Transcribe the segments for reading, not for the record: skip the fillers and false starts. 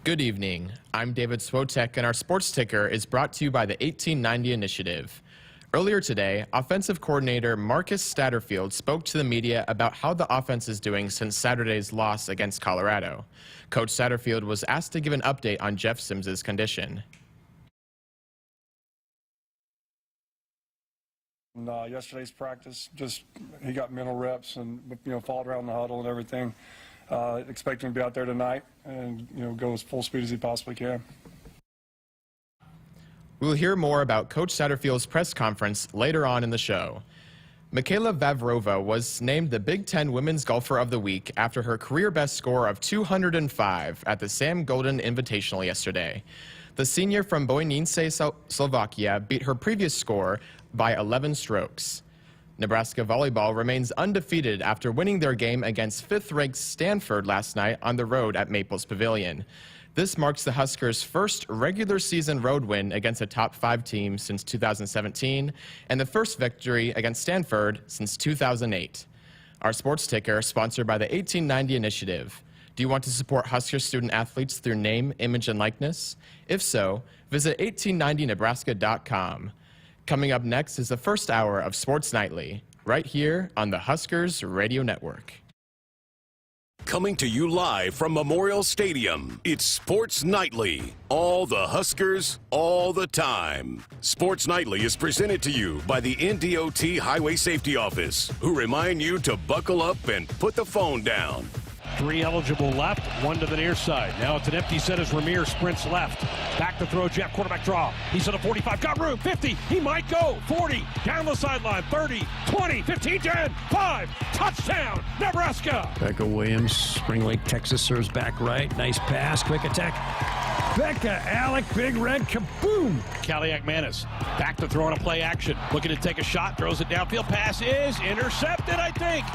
Good evening. I'm David Swotek, and our sports ticker is brought to you by the 1890 Initiative. Earlier today, offensive coordinator Marcus Satterfield spoke to the media about how the offense is doing since Saturday's loss against Colorado. Coach Satterfield was asked to give an update on Jeff Sims's condition. Yesterday's practice, he got mental reps and followed around the huddle and everything. Expect him to be out there tonight and go as full speed as he possibly can. We'll hear more about Coach Satterfield's press conference later on in the show. Michaela Vavrova was named the Big Ten Women's Golfer of the Week after her career-best score of 205 at the Sam Golden Invitational yesterday. The senior from Bojnice, Slovakia, beat her previous score by 11 strokes. Nebraska Volleyball remains undefeated after winning their game against fifth-ranked Stanford last night on the road at Maples Pavilion. This marks the Huskers' first regular season road win against a top 5 team since 2017 and the first victory against Stanford since 2008. Our sports ticker, sponsored by the 1890 Initiative. Do you want to support Husker student athletes through name, image, and likeness? If so, visit 1890nebraska.com. Coming up next is the first hour of Sports Nightly, right here on the Huskers Radio Network. Coming to you live from Memorial Stadium, it's Sports Nightly. All the Huskers, all the time. Sports Nightly is presented to you by the NDOT Highway Safety Office, who remind you to buckle up and put the phone down. 3 eligible left, 1 to the near side. Now it's an empty set as Ramir sprints left. Back to throw, Jeff, quarterback draw. He's at a 45, got room, 50, he might go, 40, down the sideline, 30, 20, 15, 10, 5, touchdown, Nebraska! Becca Williams, Spring Lake, Texas serves back right. Nice pass, quick attack. Becca, Alec, big red, kaboom! Kaliak Manis, back to throw on a play action. Looking to take a shot, throws it downfield. Pass is intercepted, I think.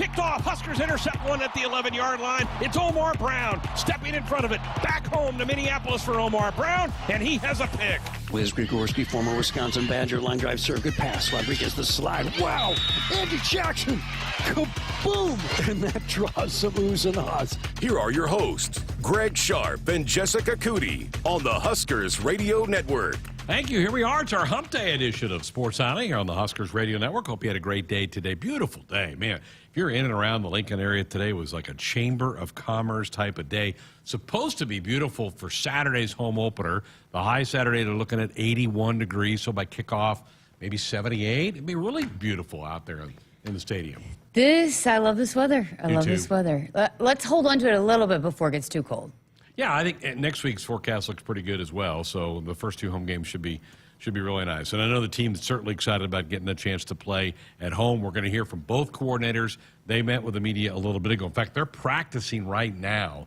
Picked off, Huskers intercept one at the 11-yard line. It's Omar Brown stepping in front of it. Back home to Minneapolis for Omar Brown, and he has a pick. Wiz Grigorski, former Wisconsin Badger, line drive serve, good pass. Rodriguez the slide. Wow! Andy Jackson, kaboom! And that draws some oohs and ahs. Here are your hosts, Greg Sharpe and Jessica Coody on the Huskers Radio Network. Thank you. Here we are. It's our Hump Day edition of Sports Nightly here on the Huskers Radio Network. Hope you had a great day today. Beautiful day. Man, if you're in and around the Lincoln area today, it was like a Chamber of Commerce type of day. Supposed to be beautiful for Saturday's home opener. The high Saturday, they're looking at 81 degrees, so by kickoff, maybe 78. It'd be really beautiful out there in the stadium. I love this weather. I love this weather. Let's hold on to it a little bit before it gets too cold. Yeah, I think next week's forecast looks pretty good as well. So the first 2 home games should be really nice. And I know the team's certainly excited about getting a chance to play at home. We're going to hear from both coordinators. They met with the media a little bit ago. In fact, they're practicing right now.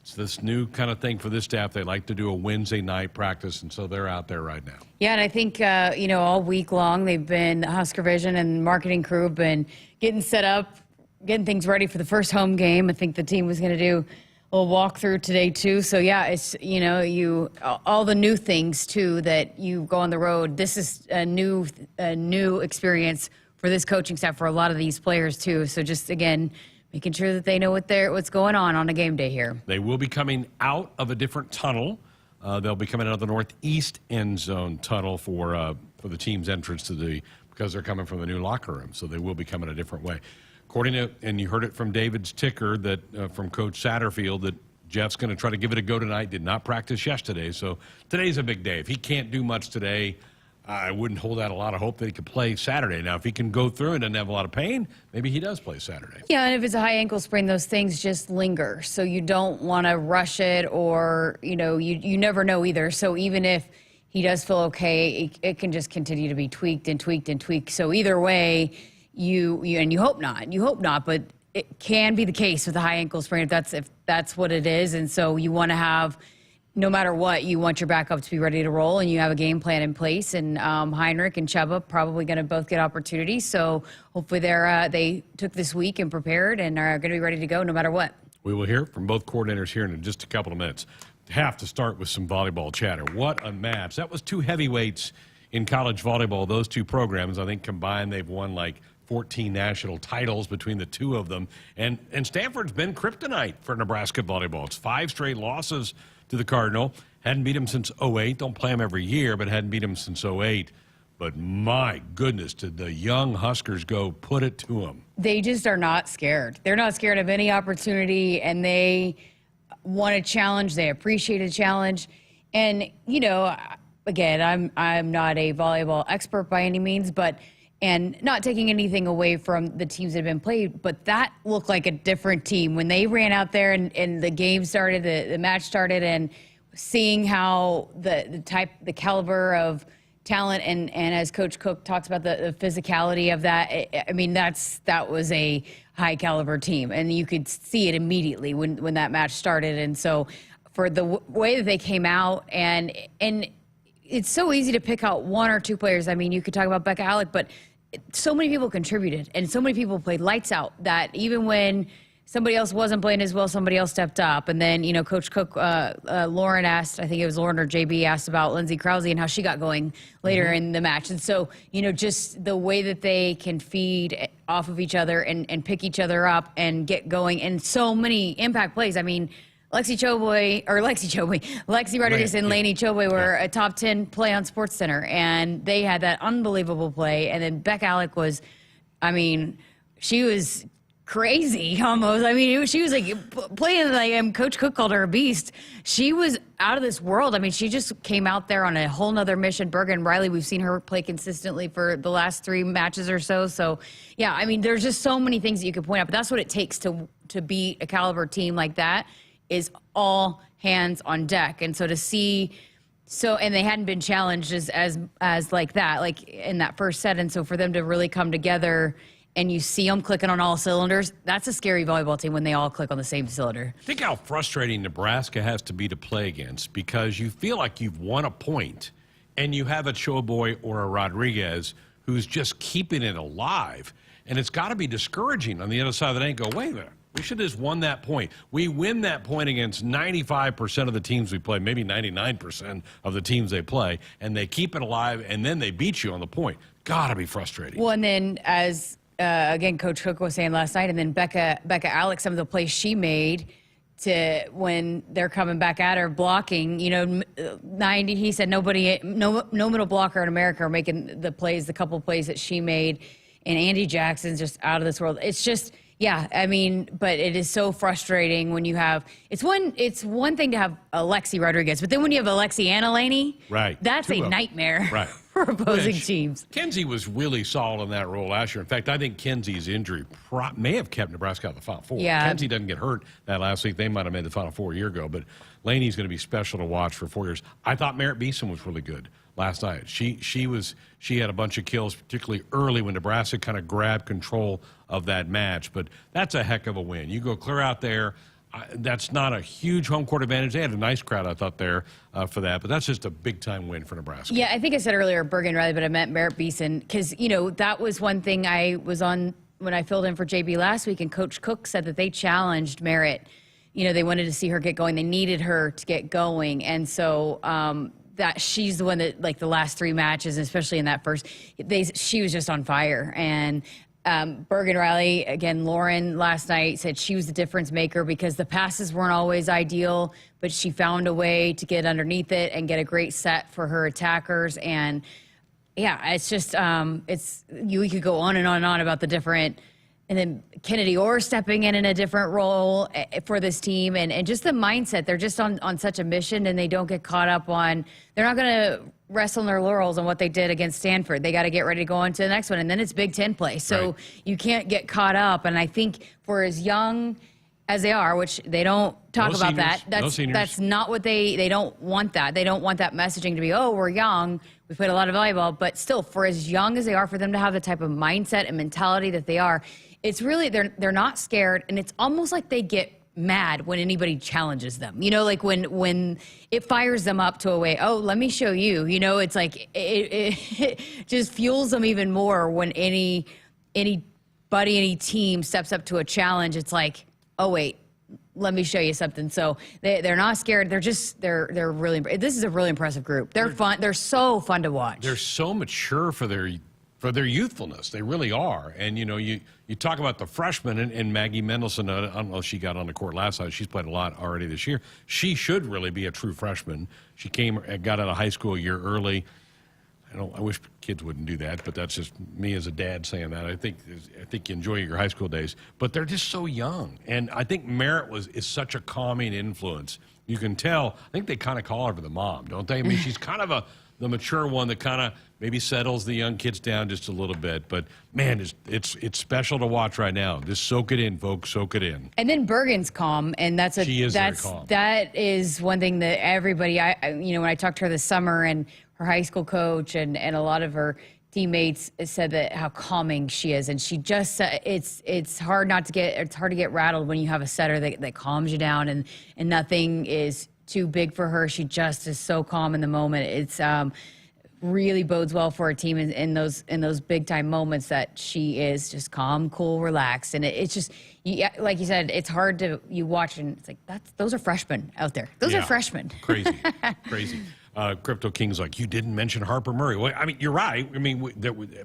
It's this new kind of thing for this staff. They like to do a Wednesday night practice, and so they're out there right now. Yeah, and I think, all week long they've been, the Husker Vision and marketing crew have been getting set up, getting things ready for the first home game. I think the team was going to do a little walkthrough today, too. So, yeah, it's, all the new things, too, that you go on the road. This is a new experience for this coaching staff, for a lot of these players, too. So just, again, making sure that they know what's going on a game day here. They will be coming out of a different tunnel. They'll be coming out of the northeast end zone tunnel for the team's entrance because they're coming from the new locker room. So they will be coming a different way. According to, and you heard it from David's ticker, that from Coach Satterfield, that Jeff's going to try to give it a go tonight. Did not practice yesterday, so today's a big day. If he can't do much today, I wouldn't hold out a lot of hope that he could play Saturday. Now, if he can go through and doesn't have a lot of pain, maybe he does play Saturday. Yeah, and if it's a high ankle sprain, those things just linger. So you don't want to rush it, or, you never know either. So even if he does feel okay, it can just continue to be tweaked and tweaked and tweaked. So either way, you hope not, but it can be the case with a high ankle sprain if that's what it is. And so you want to have, no matter what, you want your backup to be ready to roll, and you have a game plan in place. And Heinrich and Chuba probably going to both get opportunities. So hopefully they took this week and prepared and are going to be ready to go no matter what. We will hear from both coordinators here in just a couple of minutes. Have to start with some volleyball chatter. What a match. That was 2 heavyweights in college volleyball, those 2 programs. I think combined they've won like 14 national titles between the 2 of them. And Stanford's been kryptonite for Nebraska volleyball. It's 5 straight losses to the Cardinal. Hadn't beat them since 08. Don't play them every year, but hadn't beat them since 08. But my goodness, did the young Huskers go put it to them. They just are not scared. They're not scared of any opportunity, and they want a challenge. They appreciate a challenge. And, you know, again, I'm not a volleyball expert by any means, and not taking anything away from the teams that have been played, but that looked like a different team. When they ran out there and the game started, the match started, and seeing how the caliber of talent and as Coach Cook talks about the physicality of that, I mean, that was a high caliber team, and you could see it immediately when that match started. And so for the way that they came out, and it's so easy to pick out one or two players. I mean, you could talk about Becca Alec, but so many people contributed, and so many people played lights out that even when somebody else wasn't playing as well, somebody else stepped up. And then, you know, Coach Cook, Lauren asked, I think it was Lauren or JB asked about Lindsay Krause and how she got going later in the match. And so, you know, just the way that they can feed off of each other and pick each other up and get going. And so many impact plays. I mean, Lexi Rodriguez and Lainey Choboy were a top 10 play on SportsCenter, and they had that unbelievable play. And then Beck Alec was, I mean, she was crazy almost. I mean, she was like playing like Coach Cook called her a beast. She was out of this world. I mean, she just came out there on a whole nother mission. Bergen Riley, we've seen her play consistently for the last 3 matches or so. So, yeah, I mean, there's just so many things that you could point out, but that's what it takes to beat a caliber team like that, is all hands on deck. And so to see, and they hadn't been challenged as like that, like in that first set. And so for them to really come together and you see them clicking on all cylinders, that's a scary volleyball team when they all click on the same cylinder. Think how frustrating Nebraska has to be to play against, because you feel like you've won a point and you have a Choboy or a Rodriguez who's just keeping it alive. And it's got to be discouraging on the other side of the net. Go, wait a minute. We should have just won that point. We win that point against 95% of the teams we play, maybe 99% of the teams they play, and they keep it alive, and then they beat you on the point. Gotta be frustrating. Well, and then as, again, Coach Cook was saying last night, and then Becca Alex, some of the plays she made to when they're coming back at her blocking, you know, 90, he said no middle blocker in America are making the plays, the couple plays that she made, and Andy Jackson's just out of this world. It's just, yeah, I mean, but it is so frustrating when you have, it's one thing to have Alexi Rodriguez, but then when you have Alexi and Elaney, right, that's a nightmare for opposing teams. Kenzie was really solid in that role last year. In fact, I think Kenzie's injury may have kept Nebraska out of the Final Four. Yeah. Kenzie doesn't get hurt that last week. They might have made the Final Four a year ago, but Laney's going to be special to watch for 4 years. I thought Merritt Beeson was really good last night. She had a bunch of kills, particularly early when Nebraska kind of grabbed control of that match. But that's a heck of a win. You go clear out there. That's not a huge home court advantage. They had a nice crowd, I thought, there for that. But that's just a big-time win for Nebraska. Yeah, I think I said earlier Bergen Riley, but I meant Merritt Beeson, because, you know, that was one thing I was on when I filled in for JB last week, and Coach Cook said that they challenged Merritt. You know, they wanted to see her get going. They needed her to get going. And so that she's the one that, like, the last 3 matches, especially in that first, she was just on fire. And Bergen Riley, again, Lauren last night said she was the difference maker because the passes weren't always ideal, but she found a way to get underneath it and get a great set for her attackers. And yeah, it's just, we could go on and on and on about the different, and then Kennedy Orr stepping in a different role for this team, and just the mindset. They're just on such a mission, and they don't get caught up on, they're not going to rest on their laurels on what they did against Stanford. They got to get ready to go on to the next one, and then it's Big Ten play. So you can't get caught up. And I think for as young as they are, which they don't talk about that, that's not what they don't want that. They don't want that messaging to be, oh, we're young, we played a lot of volleyball, but still, for as young as they are, for them to have the type of mindset and mentality that they are, it's really, they're not scared, and it's almost like they get mad when anybody challenges them. You know, like when it fires them up to a way, oh, let me show you. You know, it's like it just fuels them even more when anybody, any team steps up to a challenge. It's like, oh wait, let me show you something. So they're not scared. They're really. This is a really impressive group. They're fun. They're so fun to watch. They're so mature for for their youthfulness. They really are. And, you know, you talk about the freshmen, and Maggie Mendelson, I don't know if she got on the court last night. She's played a lot already this year. She should really be a true freshman. She got out of high school a year early. I wish kids wouldn't do that, but that's just me as a dad saying that. I think you enjoy your high school days, but they're just so young. And I think Merritt is such a calming influence. You can tell. I think they kind of call her the mom, don't they? I mean, she's kind of the mature one that kind of maybe settles the young kids down just a little bit. But man, it's special to watch right now. Just soak it in, folks. Soak it in. And then Bergen's calm, and very calm. That is one thing that everybody. When I talked to her this summer, and her high school coach and a lot of her teammates said that how calming she is, and she just it's hard to get rattled when you have a setter that calms you down, and nothing is too big for her. She just is so calm in the moment. It's really bodes well for a team in those big time moments that she is just calm, cool, relaxed, and it's just like you said, it's hard to watch and it's like those are freshmen out there. Those are freshmen. Crazy. Crypto King's like, you didn't mention Harper Murray. Well, I mean, you're right. I mean,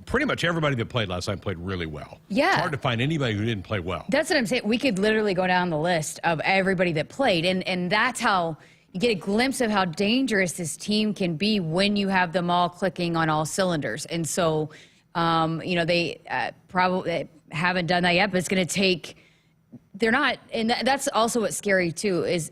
pretty much everybody that played last night played really well. Yeah. It's hard to find anybody who didn't play well. That's what I'm saying. We could literally go down the list of everybody that played, and that's how you get a glimpse of how dangerous this team can be when you have them all clicking on all cylinders. And so, they probably haven't done that yet, but it's going to take. They're not, and that's also what's scary too. Is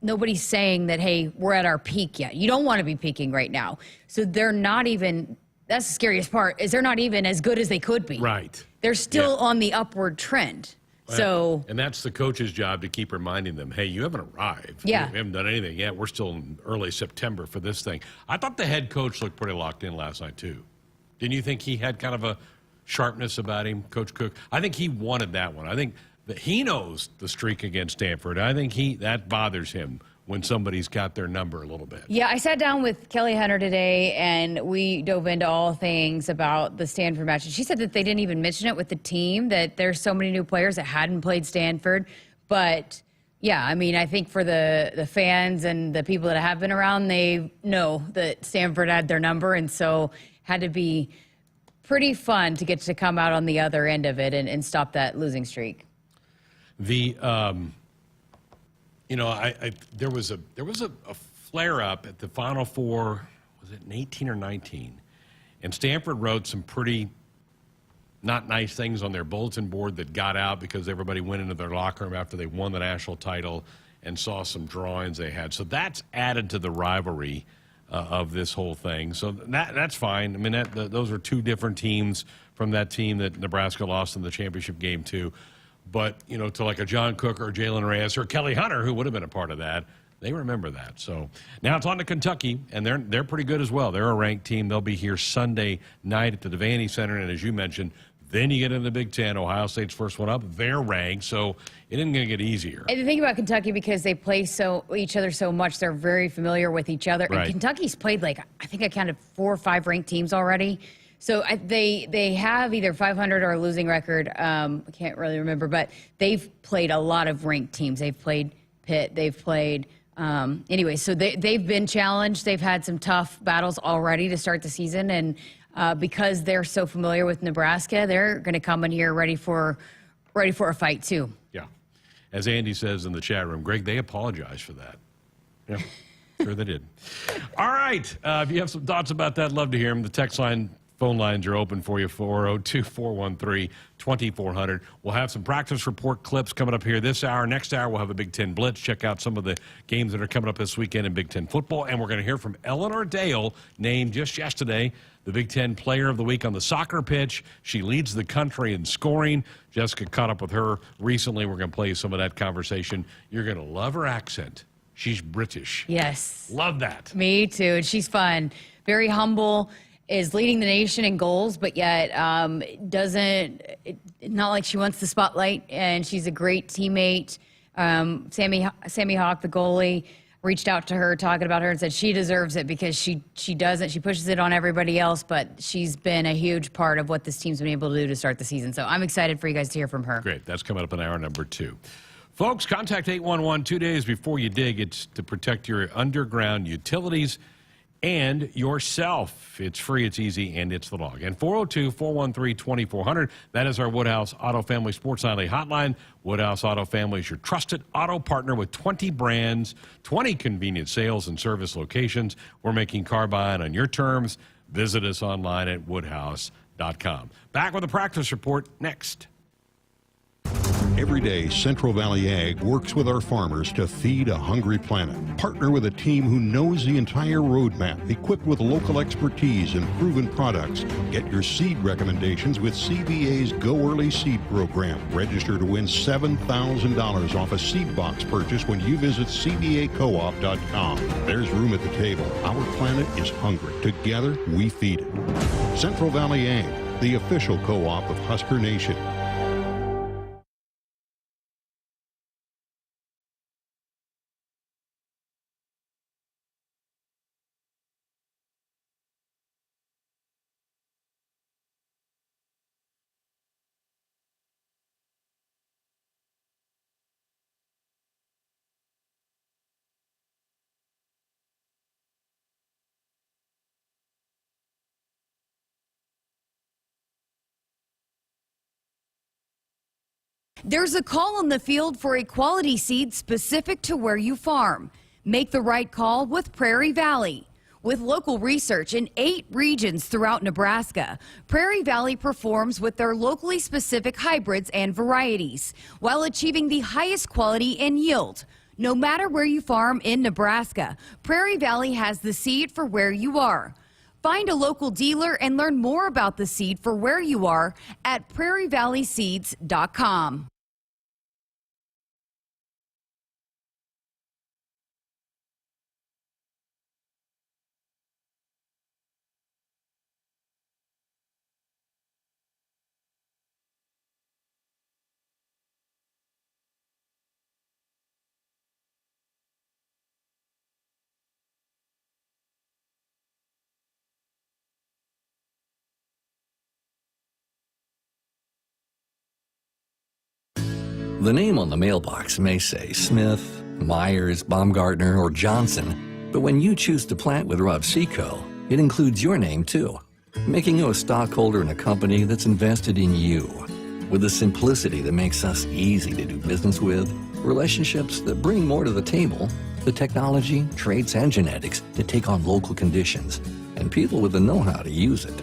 nobody's saying that, hey, we're at our peak yet. You don't want to be peaking right now. So they're not even, that's the scariest part, is they're not even as good as they could be. Right. They're still on the upward trend. And that's the coach's job to keep reminding them, hey, you haven't arrived. Yeah. We haven't done anything yet. We're still in early September for this thing. I thought the head coach looked pretty locked in last night, too. Didn't you think he had kind of a sharpness about him, Coach Cook? I think he wanted that one. I think that he knows the streak against Stanford. I think that bothers him when somebody's got their number a little bit. Yeah, I sat down with Kelly Hunter today, and we dove into all things about the Stanford match. And she said that they didn't even mention it with the team, that there's so many new players that hadn't played Stanford. But, yeah, I mean, I think for the fans and the people that have been around, they know that Stanford had their number, and so had to be pretty fun to get to come out on the other end of it and stop that losing streak. There was a flare up at the Final Four. Was it in 18 or 19? And Stanford wrote some pretty not nice things on their bulletin board that got out because everybody went into their locker room after they won the national title and saw some drawings they had. So that's added to the rivalry of this whole thing. So that's fine. I mean, those are two different teams from that team that Nebraska lost in the championship game to. But, to like a John Cook or Jalen Reyes or Kelly Hunter, who would have been a part of that, they remember that. So now it's on to Kentucky, and they're pretty good as well. They're a ranked team. They'll be here Sunday night at the Devaney Center. And as you mentioned, then you get into the Big Ten. Ohio State's first one up. They're ranked, so it isn't going to get easier. And the thing about Kentucky, because they play each other so much, they're very familiar with each other. Right. And Kentucky's played, I think I counted 4 or 5 ranked teams already. So they have either 500 or a losing record. I can't really remember, but they've played a lot of ranked teams. They've played Pitt. They've played anyway. So they've been challenged. They've had some tough battles already to start the season, and because they're so familiar with Nebraska, they're going to come in here ready for a fight too. Yeah, as Andy says in the chat room, Greg, they apologized for that. Yeah. Sure they did. All right. If you have some thoughts about that, love to hear them. The text line. Phone lines are open for you, 402-413-2400. We'll have some practice report clips coming up here this hour. Next hour, we'll have a Big Ten Blitz. Check out some of the games that are coming up this weekend in Big Ten football. And we're going to hear from Eleanor Dale, named just yesterday the Big Ten Player of the Week on the soccer pitch. She leads the country in scoring. Jessica caught up with her recently. We're going to play you some of that conversation. You're going to love her accent. She's British. Yes. Love that. Me too. And she's fun. Very humble. Is leading the nation in goals, but yet not like she wants the spotlight, and she's a great teammate. Sammy Hawk, the goalie, reached out to her talking about her and said she deserves it because she doesn't. She pushes it on everybody else, but she's been a huge part of what this team's been able to do to start the season. So I'm excited for you guys to hear from her. Great. That's coming up in hour number 2. Folks, contact 811 2 days before you dig. It's to protect your underground utilities. and yourself. It's free, it's easy, and it's the log. And 402-413-2400, that is our Woodhouse Auto Family Sports Nightly hotline. Woodhouse Auto Family is your trusted auto partner with 20 brands, 20 convenient sales and service locations. We're making car buying on your terms. Visit us online at woodhouse.com. Back with a practice report next. Every day, Central Valley Ag works with our farmers to feed a hungry planet. Partner with a team who knows the entire roadmap, equipped with local expertise and proven products. Get your seed recommendations with CVA's Go Early Seed Program. Register to win $7,000 off a seed box purchase when you visit cvacoop.com. There's room at the table. Our planet is hungry. Together, we feed it. Central Valley Ag, the official co-op of Husker Nation. There's a call on the field for a quality seed specific to where you farm. Make the right call with Prairie Valley. With local research in 8 regions throughout Nebraska, Prairie Valley performs with their locally specific hybrids and varieties while achieving the highest quality and yield. No matter where you farm in Nebraska, Prairie Valley has the seed for where you are. Find a local dealer and learn more about the seed for where you are at prairievalleyseeds.com. The name on the mailbox may say Smith, Myers, Baumgartner, or Johnson, but when you choose to plant with Rob Seco, it includes your name too, making you a stockholder in a company that's invested in you. With the simplicity that makes us easy to do business with, relationships that bring more to the table, the technology, traits, and genetics to take on local conditions, and people with the know-how to use it.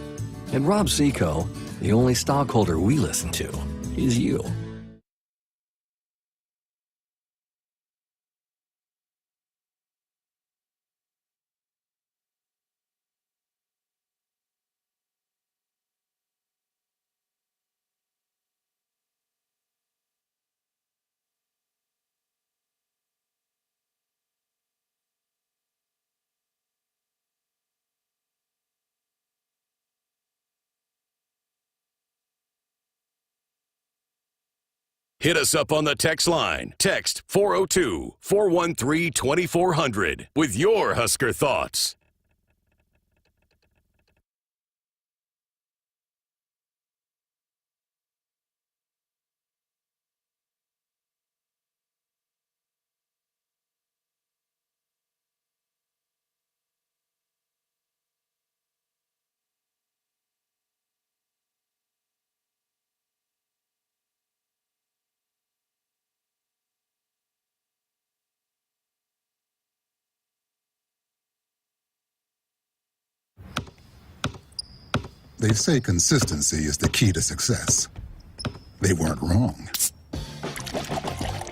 At Rob Seco, the only stockholder we listen to is you. Hit us up on the text line. Text 402-413-2400 with your Husker thoughts. They say consistency is the key to success. They weren't wrong.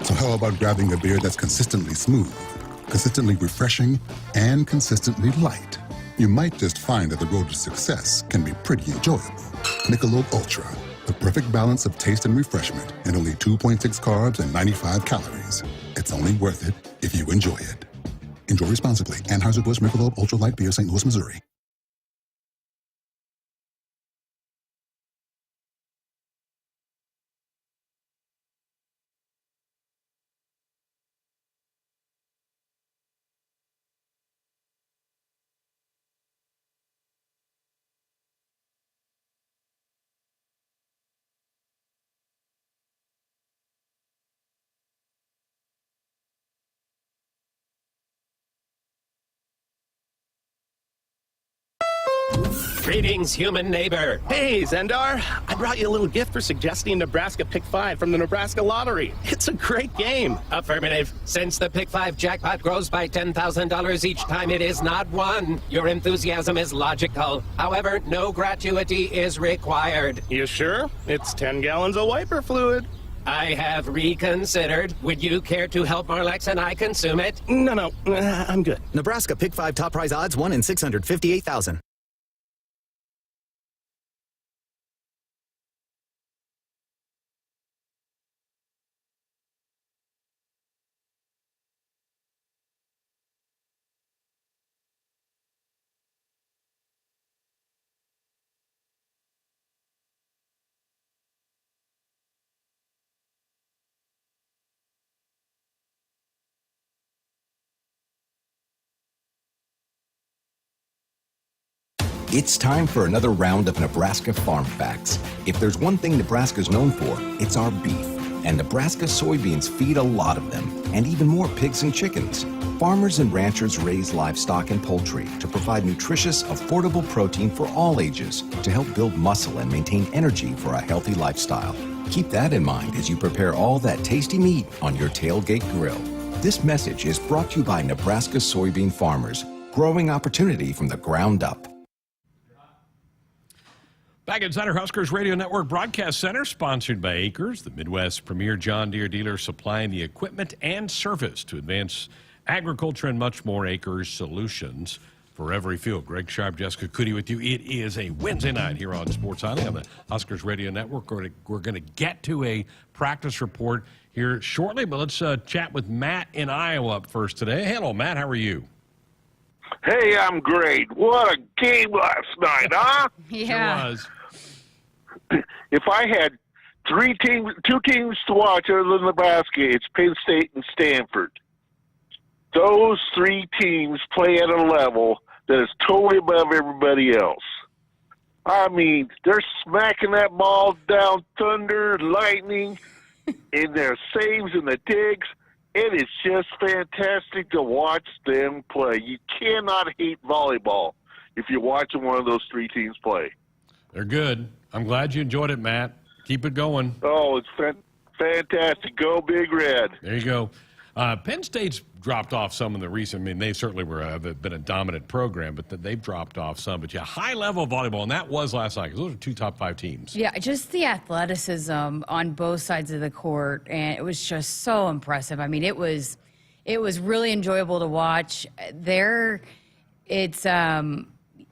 So how about grabbing a beer that's consistently smooth, consistently refreshing, and consistently light? You might just find that the road to success can be pretty enjoyable. Michelob Ultra, the perfect balance of taste and refreshment, and only 2.6 carbs and 95 calories. It's only worth it if you enjoy it. Enjoy responsibly. Anheuser-Busch Michelob Ultra Light Beer, St. Louis, Missouri. Greetings, human neighbor. Hey, Zendar. I brought you a little gift for suggesting Nebraska Pick 5 from the Nebraska Lottery. It's a great game. Affirmative. Since the Pick 5 jackpot grows by $10,000 each time it is not won, your enthusiasm is logical. However, no gratuity is required. You sure? It's 10 gallons of wiper fluid. I have reconsidered. Would you care to help Marlex and I consume it? No, I'm good. Nebraska Pick 5 top prize odds 1 in 658,000. It's time for another round of Nebraska Farm Facts. If there's one thing Nebraska's known for, it's our beef. And Nebraska soybeans feed a lot of them, and even more pigs and chickens. Farmers and ranchers raise livestock and poultry to provide nutritious, affordable protein for all ages to help build muscle and maintain energy for a healthy lifestyle. Keep that in mind as you prepare all that tasty meat on your tailgate grill. This message is brought to you by Nebraska soybean farmers, growing opportunity from the ground up. Back inside our Huskers Radio Network Broadcast Center, sponsored by Acres, the Midwest's premier John Deere dealer supplying the equipment and service to advance agriculture and much more. Acres solutions for every field. Greg Sharpe, Jessica Coody with you. It is a Wednesday night here on Sports Nightly on the Huskers Radio Network. We're going to get to a practice report here shortly, but let's chat with Matt in Iowa up first today. Hello, Matt. How are you? Hey, I'm great. What a game last night, huh? Yeah. Sure was. If I had two teams to watch other than Nebraska, it's Penn State and Stanford. Those three teams play at a level that is totally above everybody else. I mean, they're smacking that ball down thunder, lightning, in their saves and the digs. It is just fantastic to watch them play. You cannot hate volleyball if you're watching one of those three teams play. They're good. I'm glad you enjoyed it, Matt. Keep it going. Oh, it's fantastic. Go Big Red. There you go. Penn State's dropped off some in the recent. I mean, they certainly have been a dominant program, but they've dropped off some. But yeah, high-level volleyball, and that was last night because those are two top 5 teams. Yeah, just the athleticism on both sides of the court, and it was just so impressive. I mean, it was really enjoyable to watch.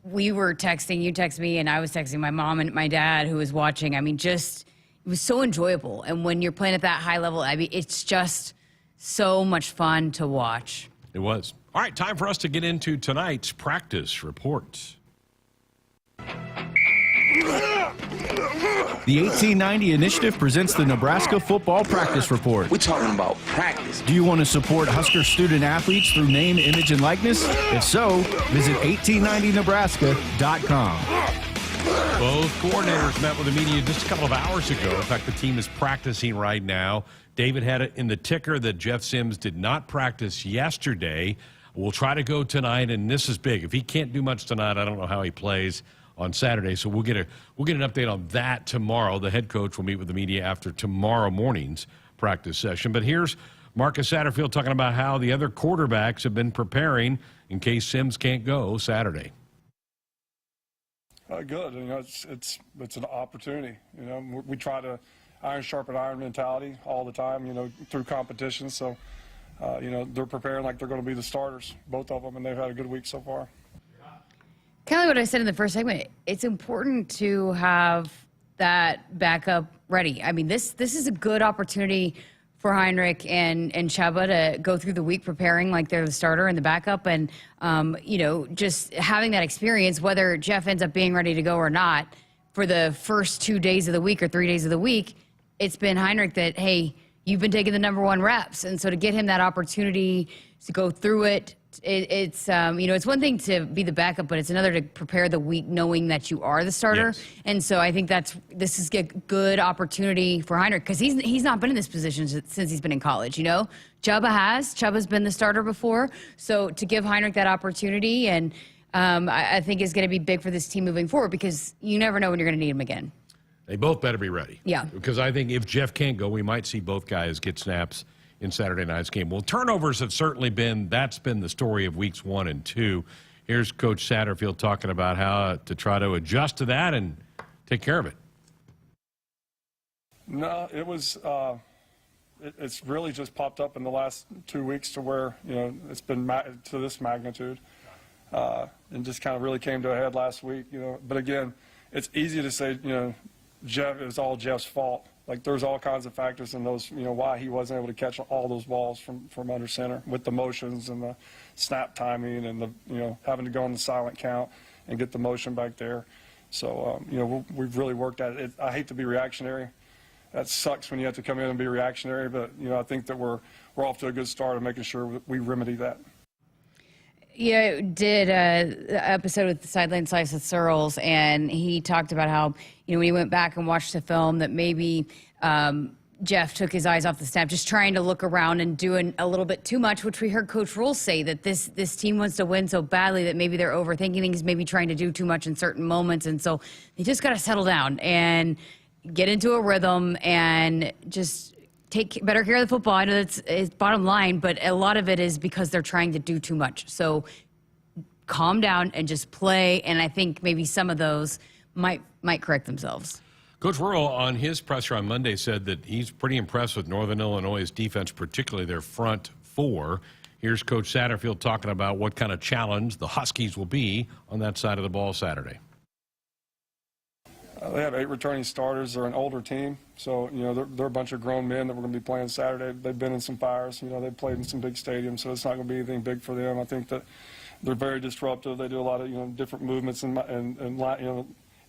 We were texting, you texted me, and I was texting my mom and my dad who was watching. I mean, it was so enjoyable. And when you're playing at that high level, I mean, it's just so much fun to watch. It was. All right, time for us to get into tonight's practice report. The 1890 Initiative presents the Nebraska Football Practice Report. We're talking about practice. Do you want to support Husker student athletes through name, image, and likeness? If so, visit 1890nebraska.com. Both coordinators met with the media just a couple of hours ago. In fact, the team is practicing right now. David had it in the ticker that Jeff Sims did not practice yesterday. We'll try to go tonight, and this is big. If he can't do much tonight, I don't know how he plays on Saturday. So we'll get an update on that tomorrow. The head coach will meet with the media after tomorrow morning's practice session. But here's Marcus Satterfield talking about how the other quarterbacks have been preparing in case Sims can't go Saturday. Good. You know, it's an opportunity. You know, we try to iron sharpen iron mentality all the time. You know, through competition. So, you know, they're preparing like they're going to be the starters, both of them, and they've had a good week so far. Kind of what I said in the first segment. It's important to have that backup ready. I mean, this is a good opportunity for Heinrich and Chaba to go through the week preparing like they're the starter and the backup, and you know, just having that experience, whether Jeff ends up being ready to go or not, for the first 2 days of the week or 3 days of the week, it's been Heinrich that, hey, you've been taking the #1 reps, and so to get him that opportunity to go through it. It's you know, it's one thing to be the backup, but it's another to prepare the week knowing that you are the starter. Yes. And so I think this is a good opportunity for Heinrich because he's not been in this position since he's been in college. You know, Chubba's been the starter before, so to give Heinrich that opportunity and I think is going to be big for this team moving forward because you never know when you're going to need them again. They both better be ready. Yeah. Because I think if Jeff can't go, we might see both guys get snaps in Saturday night's game. Well, turnovers have certainly that's been the story of weeks 1 and 2. Here's Coach Satterfield talking about how to try to adjust to that and take care of it. No, it was. It's really just popped up in the last 2 weeks to where it's been to this magnitude, and just kind of really came to a head last week. But again, it's easy to say Jeff, it was all Jeff's fault. Like there's all kinds of factors in those, why he wasn't able to catch all those balls from under center with the motions and the snap timing and the having to go on the silent count and get the motion back there. So we've really worked at it. I hate to be reactionary. That sucks when you have to come in and be reactionary, but I think that we're off to a good start of making sure we remedy that. Yeah, did an episode with the Sideline Slice with Searles, and he talked about how, when he went back and watched the film, that maybe Jeff took his eyes off the snap, just trying to look around and doing a little bit too much, which we heard Coach Rule say, that this team wants to win so badly that maybe they're overthinking things, maybe trying to do too much in certain moments, and so they just got to settle down and get into a rhythm and just take better care of the football. I know it's bottom line, but a lot of it is because they're trying to do too much. So calm down and just play, and I think maybe some of those might correct themselves. Coach Rural on his presser on Monday said that he's pretty impressed with Northern Illinois' defense, particularly their front four. Here's Coach Satterfield talking about what kind of challenge the Huskies will be on that side of the ball Saturday. They have 8 returning starters. They're an older team, so they're a bunch of grown men that we're going to be playing Saturday. They've been in some fires. They've played in some big stadiums, so it's not going to be anything big for them. I think that they're very disruptive. They do a lot of different movements and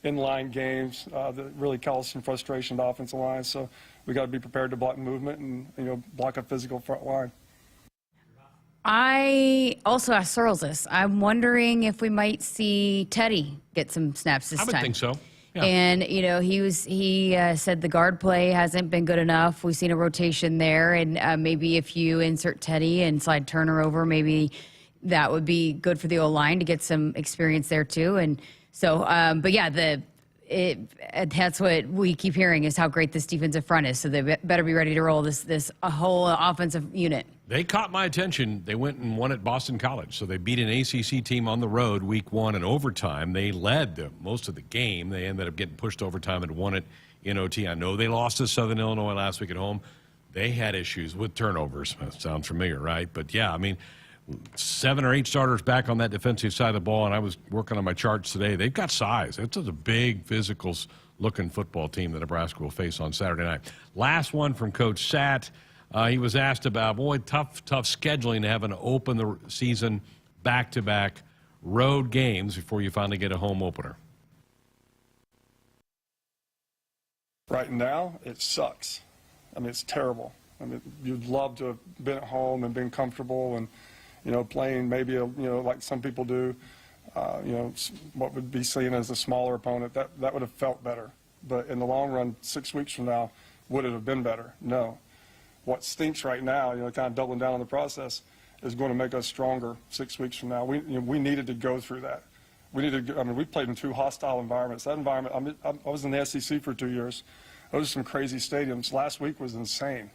in-line games that really cause some frustration to offensive line. So we got to be prepared to block movement and block a physical front line. I also asked Searles this. I'm wondering if we might see Teddy get some snaps this time. I would think so. Yeah. And he said the guard play hasn't been good enough. We've seen a rotation there, and maybe if you insert Teddy and slide Turner over, maybe that would be good for the O-line to get some experience there too. And so, but yeah, that's what we keep hearing is how great this defensive front is. So they better be ready to roll this whole offensive unit. They caught my attention. They went and won at Boston College. So they beat an ACC team on the road week 1 in overtime. They led most of the game. They ended up getting pushed to overtime and won it in OT. I know they lost to Southern Illinois last week at home. They had issues with turnovers. That sounds familiar, right? But yeah, I mean, 7 or 8 starters back on that defensive side of the ball, and I was working on my charts today. They've got size. It's a big, physical-looking football team that Nebraska will face on Saturday night. Last one from Coach Sat. He was asked about, tough scheduling to have an open the season back-to-back road games before you finally get a home opener. Right now, it sucks. I mean, it's terrible. I mean, you'd love to have been at home and been comfortable and, playing maybe, like some people do, what would be seen as a smaller opponent. That would have felt better. But in the long run, 6 weeks from now, would it have been better? No. What stinks right now, kind of doubling down on the process, is going to make us stronger 6 weeks from now. We needed to go through that. We played in 2 hostile environments. That environment, I was in the SEC for 2 years. Those are some crazy stadiums. Last week was insane.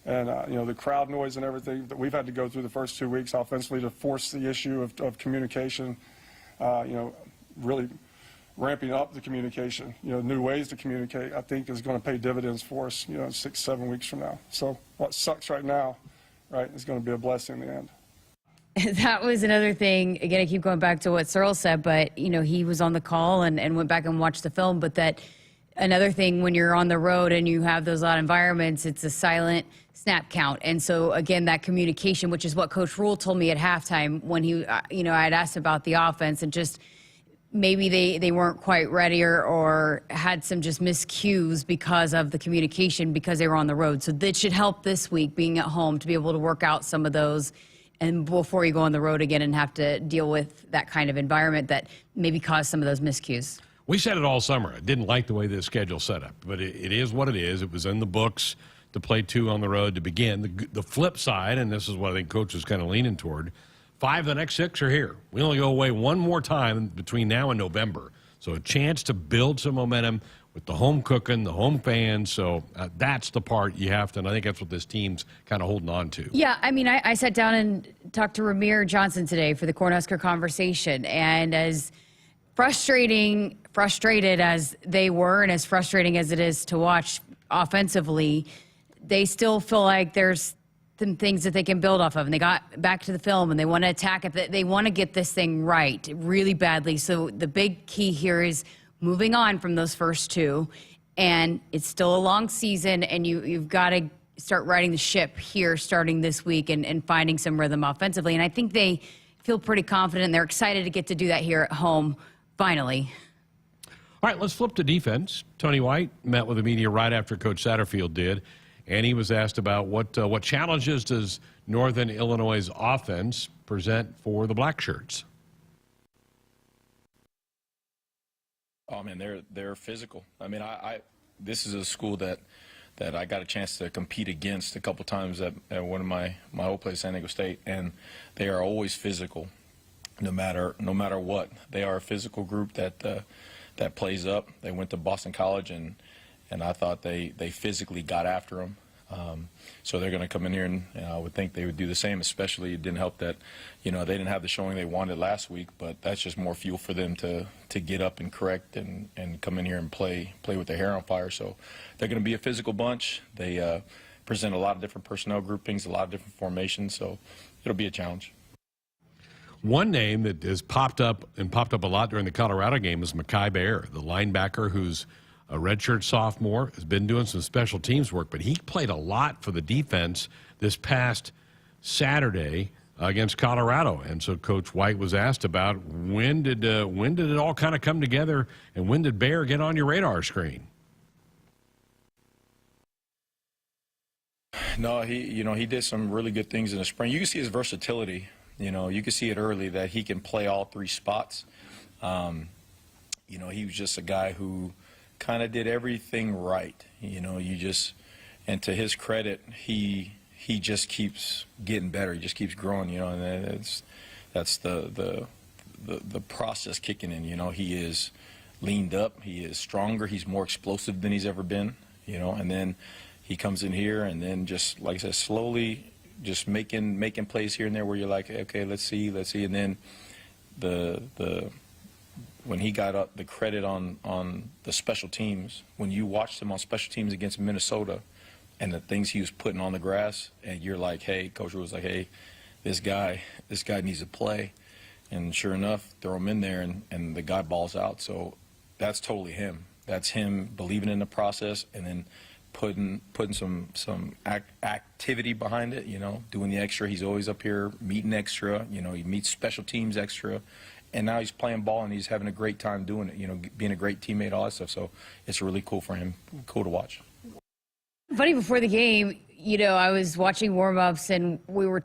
And, the crowd noise and everything that we've had to go through the first 2 weeks offensively to force the issue of communication, really ramping up the communication, new ways to communicate, I think is going to pay dividends for us, 6, 7 weeks from now. So what sucks right now, right, is going to be a blessing in the end. That was another thing. Again, I keep going back to what Searle said, but, he was on the call and went back and watched the film. But that another thing, when you're on the road and you have those loud environments, it's a silent snap count. And so, again, that communication, which is what Coach Rule told me at halftime when he, I had asked about the offense and just maybe they weren't quite ready or had some just miscues because of the communication because they were on the road. So that should help this week being at home to be able to work out some of those and before you go on the road again and have to deal with that kind of environment that maybe caused some of those miscues. We said it all summer. I didn't like the way this schedule set up, but it is what it is. It was in the books to play 2 on the road to begin. The flip side, and this is what I think Coach is kind of leaning toward, 5 of the next 6 are here. We only go away one more time between now and November. So a chance to build some momentum with the home cooking, the home fans. So that's the part you have to, and I think that's what this team's kind of holding on to. Yeah, I mean, I sat down and talked to Ramir Johnson today for the Cornhusker Conversation, and as frustrated as they were and as frustrating as it is to watch offensively, they still feel like there's some things that they can build off of. And they got back to the film and they want to attack it. They want to get this thing right really badly. So the big key here is moving on from those first 2. And it's still a long season, and you've got to start riding the ship here starting this week and finding some rhythm offensively. And I think they feel pretty confident, and they're excited to get to do that here at home. Finally. All right, let's flip to defense. Tony White met with the media right after Coach Satterfield did, and he was asked about what challenges does Northern Illinois' offense present for the Black Shirts. Oh man, they're physical. I mean, this is a school that I got a chance to compete against a couple times at one of my old place, San Diego State, and they are always physical. No matter what, they are a physical group that plays up. They went to Boston College, and I thought they physically got after them. So they're going to come in here, and I would think they would do the same. Especially, it didn't help that they didn't have the showing they wanted last week, but that's just more fuel for them to get up and correct and come in here and play with their hair on fire. So they're going to be a physical bunch. They present a lot of different personnel groupings, a lot of different formations. So it'll be a challenge. One name that has popped up a lot during the Colorado game is Mekhi Bear, the linebacker who's a redshirt sophomore, has been doing some special teams work, but he played a lot for the defense this past Saturday against Colorado. And so Coach White was asked about when did it all kind of come together, and when did Bear get on your radar screen? No, he did some really good things in the spring. You can see his versatility. You can see it early that he can play all 3 spots. He was just a guy who kind of did everything right. And to his credit, he just keeps getting better. He just keeps growing. And that's the process kicking in. He is leaned up. He is stronger. He's more explosive than he's ever been. And then he comes in here, and then just like I said, slowly. Just making plays here and there where you're like, okay, let's see, and then when he got up the credit on the special teams, when you watched him on special teams against Minnesota, and the things he was putting on the grass, and you're like, hey, Coach was like, hey, this guy needs to play, and sure enough, throw him in there, and the guy balls out. So that's totally him. That's him believing in the process, and then putting some activity behind it, doing the extra. He's always up here meeting extra, he meets special teams extra, and now he's playing ball and he's having a great time doing it, being a great teammate, all that stuff. So it's really cool for him, cool to watch. Funny, before the game, I was watching warm-ups and we were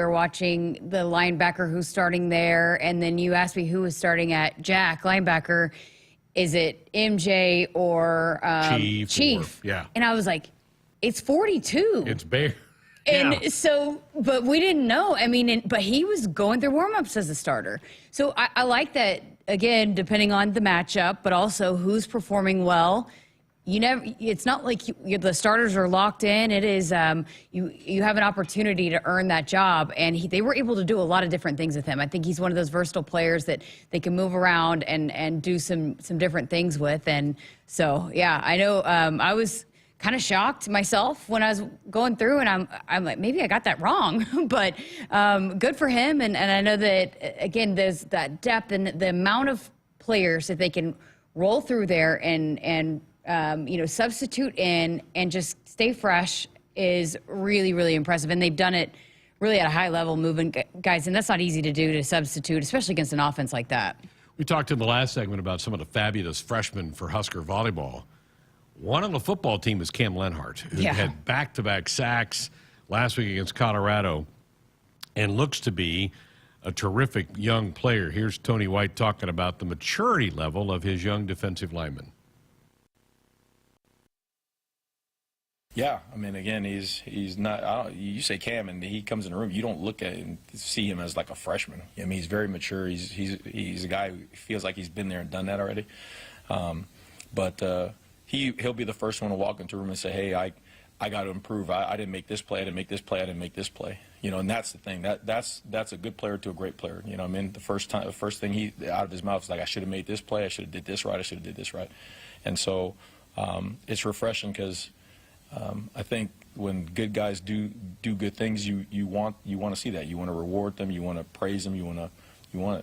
watching the linebacker who's starting there, and then you asked me who was starting at Jack, linebacker. Is it MJ or Chief? Yeah. And I was like, it's 42. It's Bear. And so, but we didn't know. I mean, but he was going through warm-ups as a starter. So I like that, again, depending on the matchup, but also who's performing well. It's not like the starters are locked in. It is, you have an opportunity to earn that job. And they were able to do a lot of different things with him. I think he's one of those versatile players that they can move around and do some different things with. And so, yeah, I know I was kind of shocked myself when I was going through, and I'm like, maybe I got that wrong, but good for him. And I know that, again, there's that depth and the amount of players that they can roll through there and substitute in and just stay fresh is really, really impressive. And they've done it really at a high level, moving guys. And that's not easy to do, to substitute, especially against an offense like that. We talked in the last segment about some of the fabulous freshmen for Husker volleyball. One on the football team is Cam Lenhart, who had back-to-back sacks last week against Colorado and looks to be a terrific young player. Here's Tony White talking about the maturity level of his young defensive lineman. Yeah, I mean, again, he's not. You say Cam, and he comes in the room. You don't look at and see him as like a freshman. I mean, he's very mature. He's a guy who feels like he's been there and done that already. But he'll be the first one to walk into a room and say, "Hey, I got to improve. I didn't make this play. I didn't make this play. I didn't make this play." You know, and that's the thing. That's a good player to a great player. You know, I mean, the first thing he out of his mouth is like, "I should have made this play. I should have did this right. I should have did this right." And so it's refreshing because. I think when good guys do good things, you want to see that. You want to reward them. You want to praise them. You want,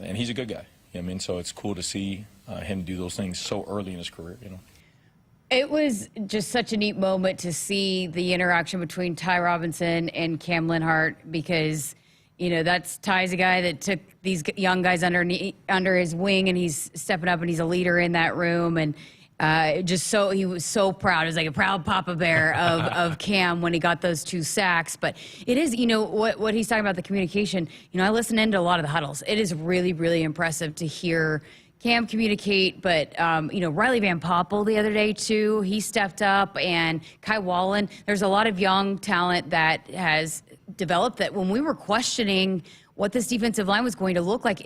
and he's a good guy. You know what I mean, so it's cool to see him do those things so early in his career. You know, it was just such a neat moment to see the interaction between Ty Robinson and Cam Linhart because, you know, Ty's a guy that took these young guys under his wing, and he's stepping up and he's a leader in that room and. He was so proud. It was like a proud Papa Bear of Cam when he got those 2 sacks. But it is, you know, what he's talking about, the communication. You know, I listen into a lot of the huddles. It is really, really impressive to hear Cam communicate. But, you know, Riley Van Poppel the other day, too, he stepped up. And Kai Wallen, there's a lot of young talent that has developed that when we were questioning what this defensive line was going to look like,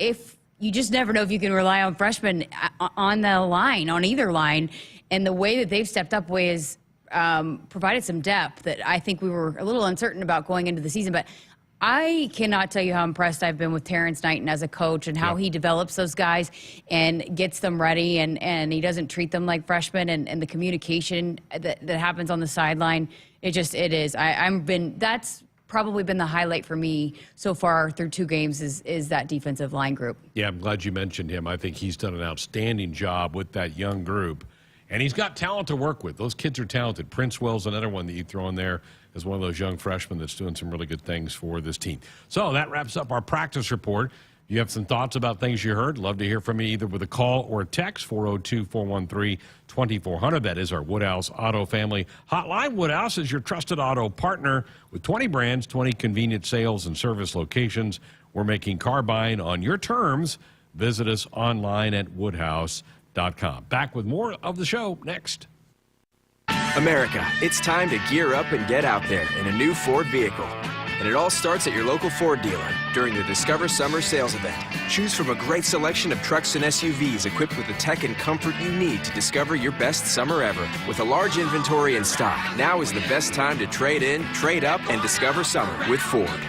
you just never know if you can rely on freshmen on the line, on either line. And the way that they've stepped up has provided some depth that I think we were a little uncertain about going into the season. But I cannot tell you how impressed I've been with Terrence Knighton as a coach and how he develops those guys and gets them ready. And he doesn't treat them like freshmen. And the communication that happens on the sideline, that's probably been the highlight for me so far through 2 games is that defensive line group. Yeah, I'm glad you mentioned him. I think he's done an outstanding job with that young group. And he's got talent to work with. Those kids are talented. Princewell's another one that you throw in there as one of those young freshmen that's doing some really good things for this team. So that wraps up our practice report. You have some thoughts about things you heard? Love to hear from you either with a call or a text, 402-413-2400. That is our Woodhouse Auto Family Hotline. Woodhouse is your trusted auto partner with 20 brands, 20 convenient sales and service locations. We're making car buying on your terms. Visit us online at woodhouse.com. Back with more of the show next. America, it's time to gear up and get out there in a new Ford vehicle. And it all starts at your local Ford dealer during the Discover Summer Sales Event. Choose from a great selection of trucks and SUVs equipped with the tech and comfort you need to discover your best summer ever. With a large inventory in stock, now is the best time to trade in, trade up, and discover summer with Ford.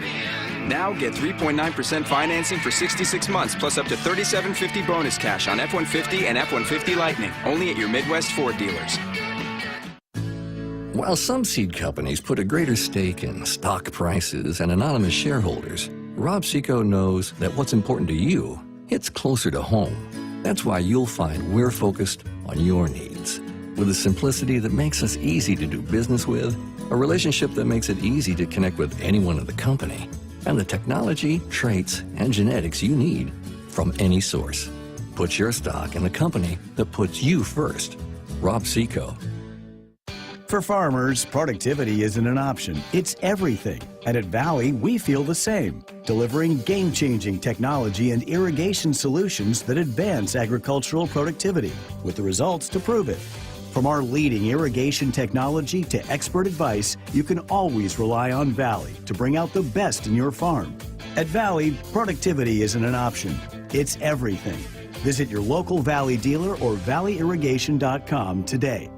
Now get 3.9% financing for 66 months plus up to $3,750 bonus cash on F-150 and F-150 Lightning. Only at your Midwest Ford dealers. While some seed companies put a greater stake in stock prices and anonymous shareholders, Rob Seco knows that what's important to you hits closer to home. That's why you'll find we're focused on your needs. With a simplicity that makes us easy to do business with, a relationship that makes it easy to connect with anyone in the company, and the technology, traits, and genetics you need from any source. Put your stock in the company that puts you first. Rob Seco. For farmers, productivity isn't an option, it's everything. And at Valley, we feel the same, delivering game-changing technology and irrigation solutions that advance agricultural productivity, with the results to prove it. From our leading irrigation technology to expert advice, you can always rely on Valley to bring out the best in your farm. At Valley, productivity isn't an option, it's everything. Visit your local Valley dealer or valleyirrigation.com today.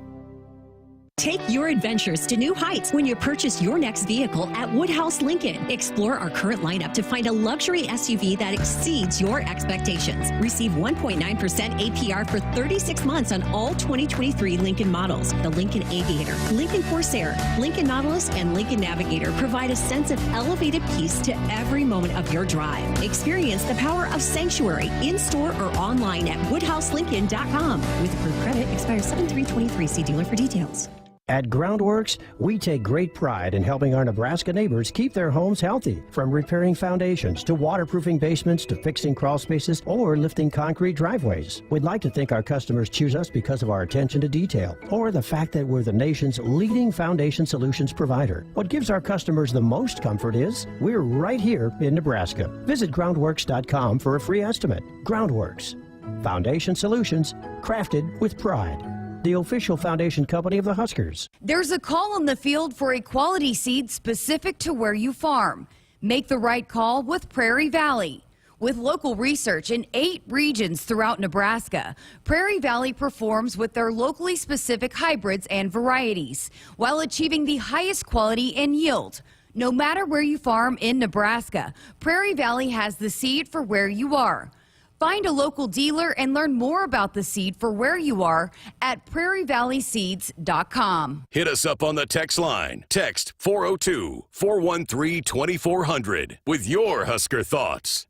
Take your adventures to new heights when you purchase your next vehicle at Woodhouse Lincoln. Explore our current lineup to find a luxury SUV that exceeds your expectations. Receive 1.9% APR for 36 months on all 2023 Lincoln models. The Lincoln Aviator, Lincoln Corsair, Lincoln Nautilus, and Lincoln Navigator provide a sense of elevated peace to every moment of your drive. Experience the power of Sanctuary in-store or online at woodhouselincoln.com. With approved credit, expires 7/3/23. See dealer for details. At Groundworks, we take great pride in helping our Nebraska neighbors keep their homes healthy. From repairing foundations to waterproofing basements to fixing crawl spaces or lifting concrete driveways. We'd like to think our customers choose us because of our attention to detail or the fact that we're the nation's leading foundation solutions provider. What gives our customers the most comfort is we're right here in Nebraska. Visit groundworks.com for a free estimate. Groundworks. Foundation solutions crafted with pride. the official foundation company of the Huskers. There's a call on the field for a quality seed specific to where you farm. Make the right call with Prairie Valley. With local research in 8 regions throughout Nebraska, Prairie Valley performs with their locally specific hybrids and varieties while achieving the highest quality and yield. No matter where you farm in Nebraska, Prairie Valley has the seed for where you are. Find a local dealer and learn more about the seed for where you are at prairievalleyseeds.com. Hit us up on the text line. Text 402-413-2400 with your Husker thoughts.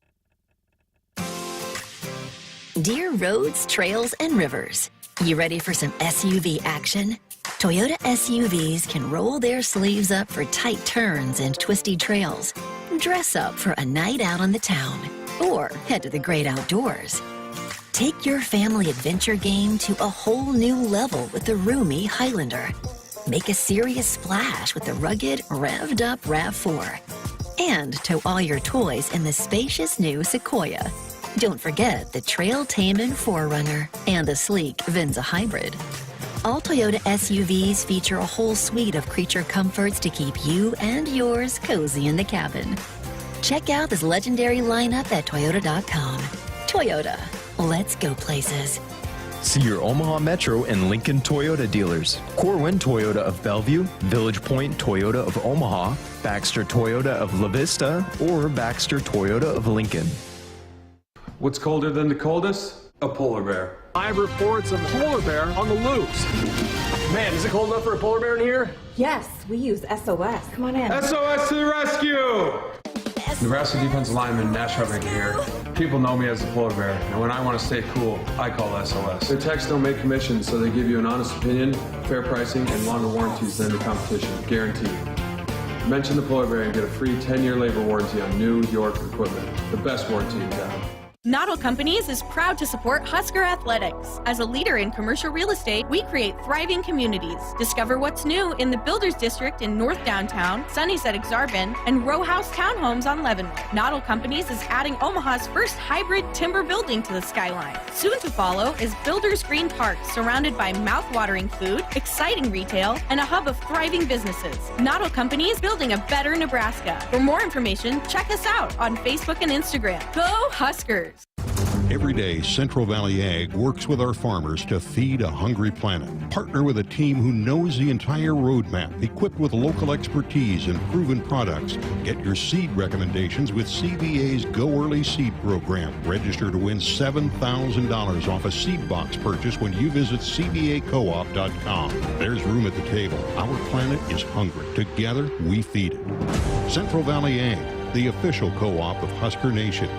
Dear roads, trails, and rivers, you ready for some SUV action? Toyota SUVs can roll their sleeves up for tight turns and twisty trails. Dress up for a night out on the town or head to the great outdoors. Take your family adventure game to a whole new level with the roomy Highlander. Make a serious splash with the rugged, revved up RAV4. And tow all your toys in the spacious new Sequoia. Don't forget the trail-taming 4Runner and the sleek Venza Hybrid. All Toyota SUVs feature a whole suite of creature comforts to keep you and yours cozy in the cabin. Check out this legendary lineup at Toyota.com. Toyota, let's go places. See your Omaha Metro and Lincoln Toyota dealers. Corwin Toyota of Bellevue, Village Point Toyota of Omaha, Baxter Toyota of La Vista, or Baxter Toyota of Lincoln. What's colder than the coldest? A polar bear. I reports a polar bear on the loose. Man, is it cold enough for a polar bear in here? Yes, we use SOS. Come on in. SOS to the rescue! Nebraska defensive lineman Nash Hutmaker here. People know me as the polar bear, and when I want to stay cool, I call SOS. Their techs don't make commissions, so they give you an honest opinion, fair pricing, and longer warranties than the competition, guaranteed. Mention the polar bear and get a free 10-year labor warranty on new York equipment. The best warranty in town. Not All Companies is proud to support Husker Athletics. As a leader in commercial real estate, we create thriving communities. Discover what's new in the Builders District in North Downtown, Sunny's at Exarban, and Row House Townhomes on Leavenworth. Not All Companies is adding Omaha's first hybrid timber building to the skyline. Soon to follow is Builders Green Park, surrounded by mouth-watering food, exciting retail, and a hub of thriving businesses. Not All Companies, building a better Nebraska. For more information, check us out on Facebook and Instagram. Go Huskers! Every day, Central Valley Ag works with our farmers to feed a hungry planet. Partner with a team who knows the entire roadmap, equipped with local expertise and proven products. Get your seed recommendations with CVA's Go Early Seed program. Register to win $7,000 off a seed box purchase when you visit cvacoop.com. There's room at the table. Our planet is hungry. Together, we feed it. Central Valley Ag, the official co-op of Husker Nation.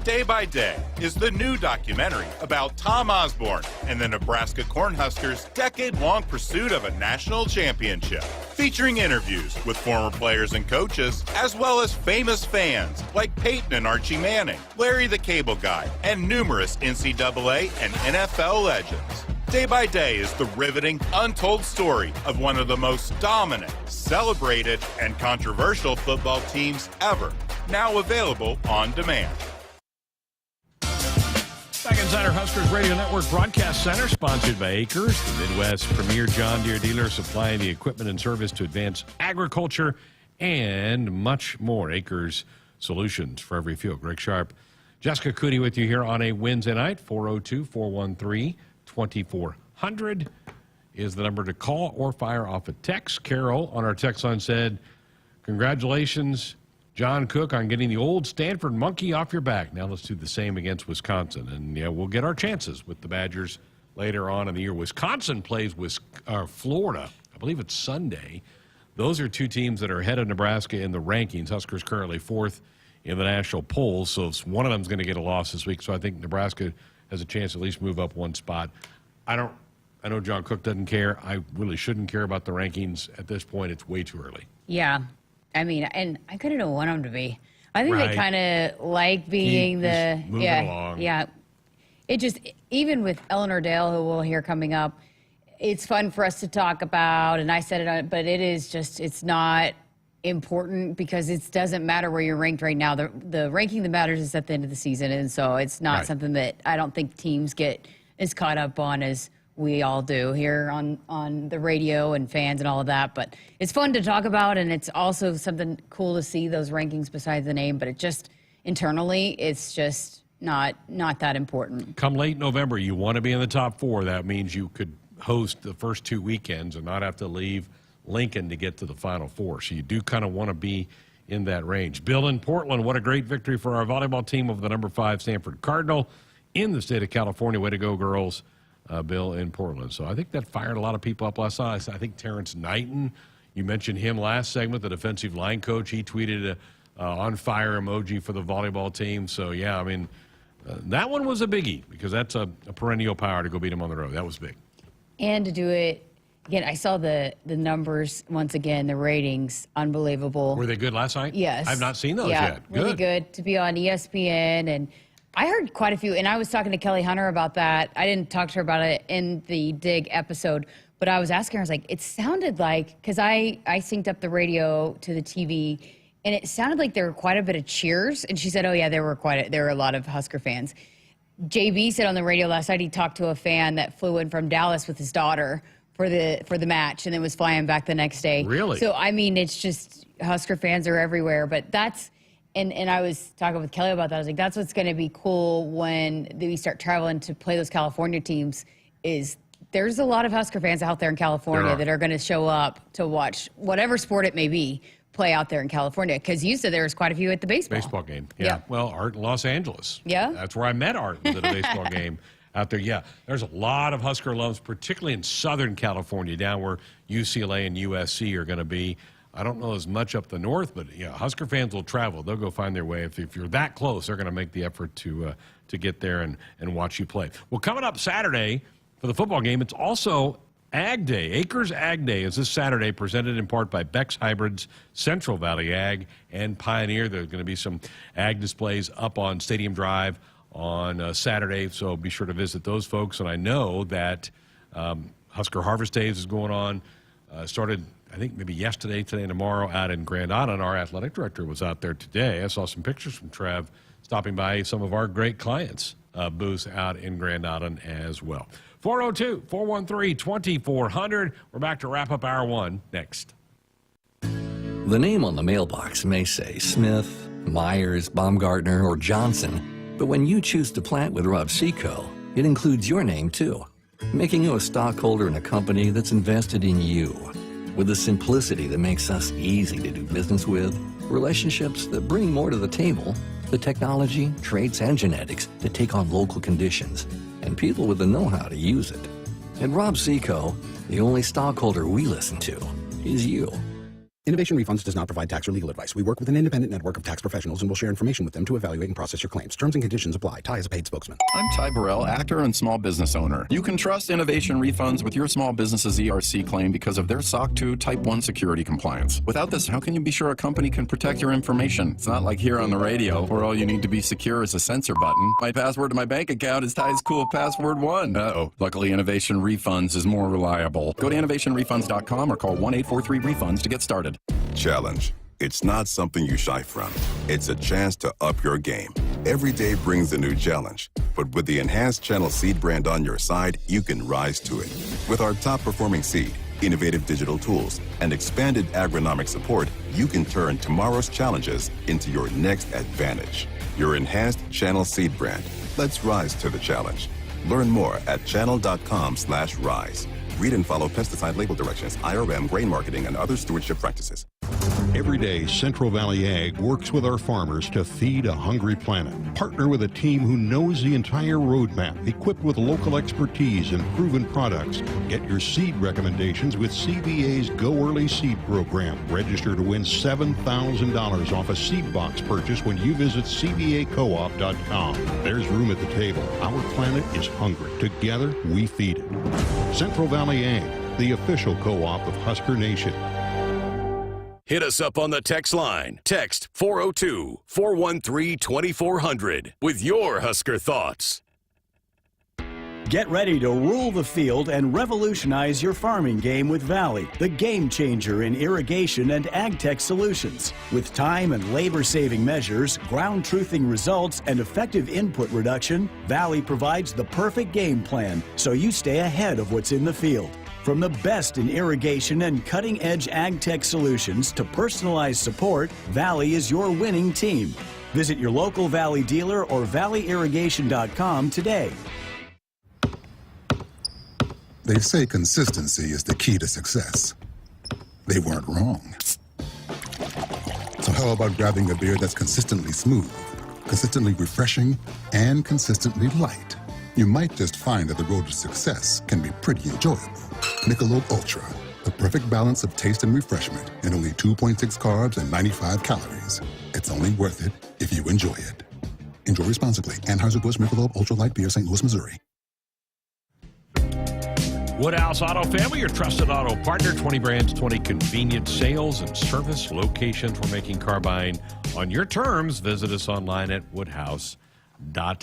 Day by Day is the new documentary about Tom Osborne and the Nebraska Cornhuskers' decade-long pursuit of a national championship. Featuring interviews with former players and coaches, as well as famous fans like Peyton and Archie Manning, Larry the Cable Guy, and numerous NCAA and NFL legends. Day by Day is the riveting, untold story of one of the most dominant, celebrated, and controversial football teams ever. Now available on demand. Back inside our Huskers Radio Network Broadcast Center, sponsored by Acres, the Midwest's premier John Deere dealer supplying the equipment and service to advance agriculture and much more. Acres solutions for every field. Greg Sharpe, Jessica Coody with you here on a Wednesday night. 402-413-2400 is the number to call or fire off a text. Carol on our text line said, congratulations, John Cook, on getting the old Stanford monkey off your back. Now let's do the same against Wisconsin. And yeah, we'll get our chances with the Badgers later on in the year. Wisconsin plays with Florida. I believe it's Sunday. Those are two teams that are ahead of Nebraska in the rankings. Huskers currently 4th in the national polls, so one of them is going to get a loss this week. So I think Nebraska has a chance to at least move up one spot. I know John Cook doesn't care. I really shouldn't care about the rankings at this point. It's way too early. Yeah. I mean, and I kind of don't want them to be. I think they kind of like being along. Yeah. It just, even with Eleanor Dale, who we'll hear coming up, it's fun for us to talk about, and I said it, but it is just, it's not important because it doesn't matter where you're ranked right now. The ranking that matters is at the end of the season, and so it's not something that I don't think teams get as caught up on as we all do here on the radio and fans and all of that. But it's fun to talk about, and it's also something cool to see those rankings besides the name. But it just internally, it's just not that important. Come late November, you want to be in the top 4. That means you could host the first 2 weekends and not have to leave Lincoln to get to the Final Four. So you do kind of want to be in that range. Bill in Portland, what a great victory for our volleyball team over the number 5 Stanford Cardinal in the state of California. Way to go, girls. Bill in Portland. So I think that fired a lot of people up last night. I think Terrence Knighton, you mentioned him last segment, the defensive line coach. He tweeted a on fire emoji for the volleyball team. So, yeah, I mean, that one was a biggie because that's a perennial power to go beat them on the road. That was big. And to do it, again, I saw the numbers once again, the ratings, unbelievable. Were they good last night? Yes. I've not seen those yet. Really good to be on ESPN. And I heard quite a few, and I was talking to Kelly Hunter about that. I didn't talk to her about it in the Dig episode, but I was asking her, I was like, it sounded like, because I synced up the radio to the TV, and it sounded like there were quite a bit of cheers. And she said, oh, yeah, there were a lot of Husker fans. JB said on the radio last night he talked to a fan that flew in from Dallas with his daughter for the match and then was flying back the next day. Really? So, I mean, it's just Husker fans are everywhere. But that's – and I was talking with Kelly about that. I was like, that's what's going to be cool when we start traveling to play those California teams is there's a lot of Husker fans out there in California that are going to show up to watch whatever sport it may be play out there in California, because you said there was quite a few at the baseball game. Yeah. Well, Art in Los Angeles. Yeah. That's where I met Art, was at a baseball game out there. Yeah. There's a lot of Husker alums, particularly in Southern California, down where UCLA and USC are going to be. I don't know as much up the north, but yeah, Husker fans will travel. They'll go find their way. If you're that close, they're going to make the effort to get there and watch you play. Well, coming up Saturday for the football game, it's also Ag Day. Acres Ag Day is this Saturday, presented in part by Beck's Hybrids, Central Valley Ag, and Pioneer. There's going to be some ag displays up on Stadium Drive on Saturday, so be sure to visit those folks. And I know that Husker Harvest Days is going on. Started, I think, maybe yesterday, today, and tomorrow out in Grand Island. Our athletic director was out there today. I saw some pictures from Trev stopping by some of our great clients' booths out in Grand Island as well. 402-413-2400. We're back to wrap up Hour 1 next. The name on the mailbox may say Smith, Myers, Baumgartner, or Johnson, but when you choose to plant with Rob Seco, it includes your name too, making you a stockholder in a company that's invested in you. With the simplicity that makes us easy to do business with, relationships that bring more to the table, the technology, traits, and genetics that take on local conditions, and people with the know-how to use it. At Rob Seco, the only stockholder we listen to is you. Innovation Refunds does not provide tax or legal advice. We work with an independent network of tax professionals and will share information with them to evaluate and process your claims. Terms and conditions apply. Ty is a paid spokesman. I'm Ty Burrell, actor and small business owner. You can trust Innovation Refunds with your small business's ERC claim because of their SOC 2 Type 1 security compliance. Without this, how can you be sure a company can protect your information? It's not like here on the radio, where all you need to be secure is a censor button. My password to my bank account is Ty's Cool Password 1. Uh-oh. Luckily, Innovation Refunds is more reliable. Go to innovationrefunds.com or call 1-843-REFUNDS to get started. Challenge. It's not something you shy from. It's a chance to up your game. Every day brings a new challenge. But with the enhanced Channel Seed brand on your side, you can rise to it. With our top-performing seed, innovative digital tools, and expanded agronomic support, you can turn tomorrow's challenges into your next advantage. Your enhanced Channel Seed brand. Let's rise to the challenge. Learn more at channel.com/rise. Read and follow pesticide label directions, IRM, grain marketing, and other stewardship practices. Every day, Central Valley Ag works with our farmers to feed a hungry planet. Partner with a team who knows the entire roadmap, equipped with local expertise and proven products. Get your seed recommendations with CVA's Go Early Seed Program. Register to win $7,000 off a seed box purchase when you visit cvacoop.com. There's room at the table. Our planet is hungry. Together, we feed it. Central Valley Ag, the official co-op of Husker Nation. Hit us up on the text line. Text 402-413-2400 with your Husker thoughts. Get ready to rule the field and revolutionize your farming game with Valley, the game changer in irrigation and ag tech solutions. With time and labor-saving measures, ground truthing results, and effective input reduction, Valley provides the perfect game plan so you stay ahead of what's in the field. From the best in irrigation and cutting-edge ag tech solutions to personalized support, Valley is your winning team. Visit your local Valley dealer or valleyirrigation.com today. They say consistency is the key to success. They weren't wrong. So how about grabbing a beer that's consistently smooth, consistently refreshing, and consistently light? You might just find that the road to success can be pretty enjoyable. Michelob Ultra, the perfect balance of taste and refreshment, and only 2.6 carbs and 95 calories. It's only worth it if you enjoy it. Enjoy responsibly. Anheuser-Busch Michelob Ultra Light Beer, St. Louis, Missouri. Woodhouse Auto Family, your trusted auto partner. 20 brands, 20 convenient sales and service locations. We're making car buying on your terms. Visit us online at woodhouse.com.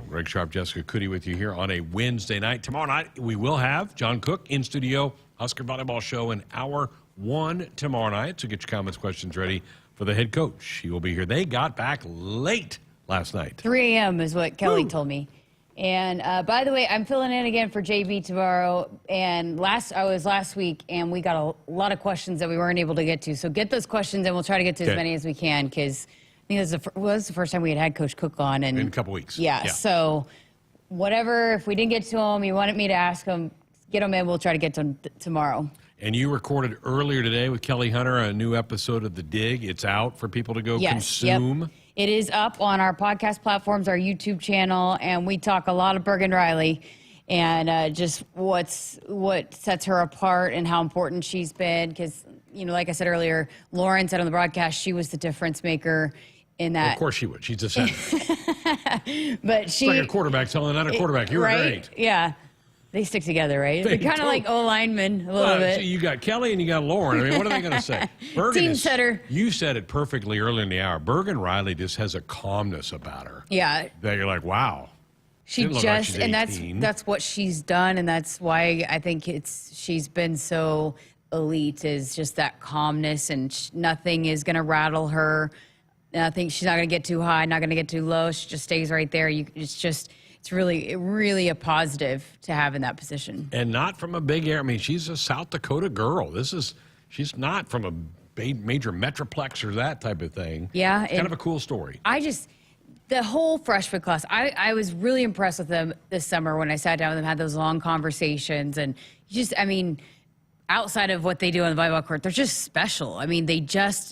Greg Sharpe, Jessica Coody with you here on a Wednesday night. Tomorrow night, we will have John Cook in studio. Husker Volleyball Show in hour 1 tomorrow night. So get your comments, questions ready for the head coach. He will be here. They got back late last night. 3 a.m. is what Kelly told me. And by the way, I'm filling in again for JB tomorrow. And I was last week, and we got a lot of questions that we weren't able to get to. So get those questions, and we'll try to get to as many as we can, because I think this was the first time we had Coach Cook on. And in a couple weeks. Yeah, so whatever, if we didn't get to him, you wanted me to ask him, get him in. We'll try to get to him tomorrow. And you recorded earlier today with Kelly Hunter a new episode of The Dig. It's out for people to go consume. Yep. It is up on our podcast platforms, our YouTube channel, and we talk a lot of Bergen Riley and just what sets her apart and how important she's been. Because, like I said earlier, Lauren said on the broadcast she was the difference maker in that. Well, of course she would. She's a center. But she, it's like a quarterberg telling another quarterback, you were great. Yeah. They stick together, right? They're kind of like O-linemen a little bit. So you got Kelly and you got Lauren. I mean, what are they going to say? Team setter. You said it perfectly earlier in the hour. Bergen Riley just has a calmness about her. Yeah. That you're like, wow. She just, and that's what she's done, and that's why I think she's been so elite, is just that calmness, and nothing is going to rattle her. Nothing. She's not going to get too high, not going to get too low. She just stays right there. It's really a positive to have in that position. And not from a big area. I mean, she's a South Dakota girl. She's not from a major metroplex or that type of thing. Yeah. It's kind of a cool story. The whole freshman class, I was really impressed with them this summer when I sat down with them, had those long conversations. And outside of what they do on the volleyball court, they're just special. I mean,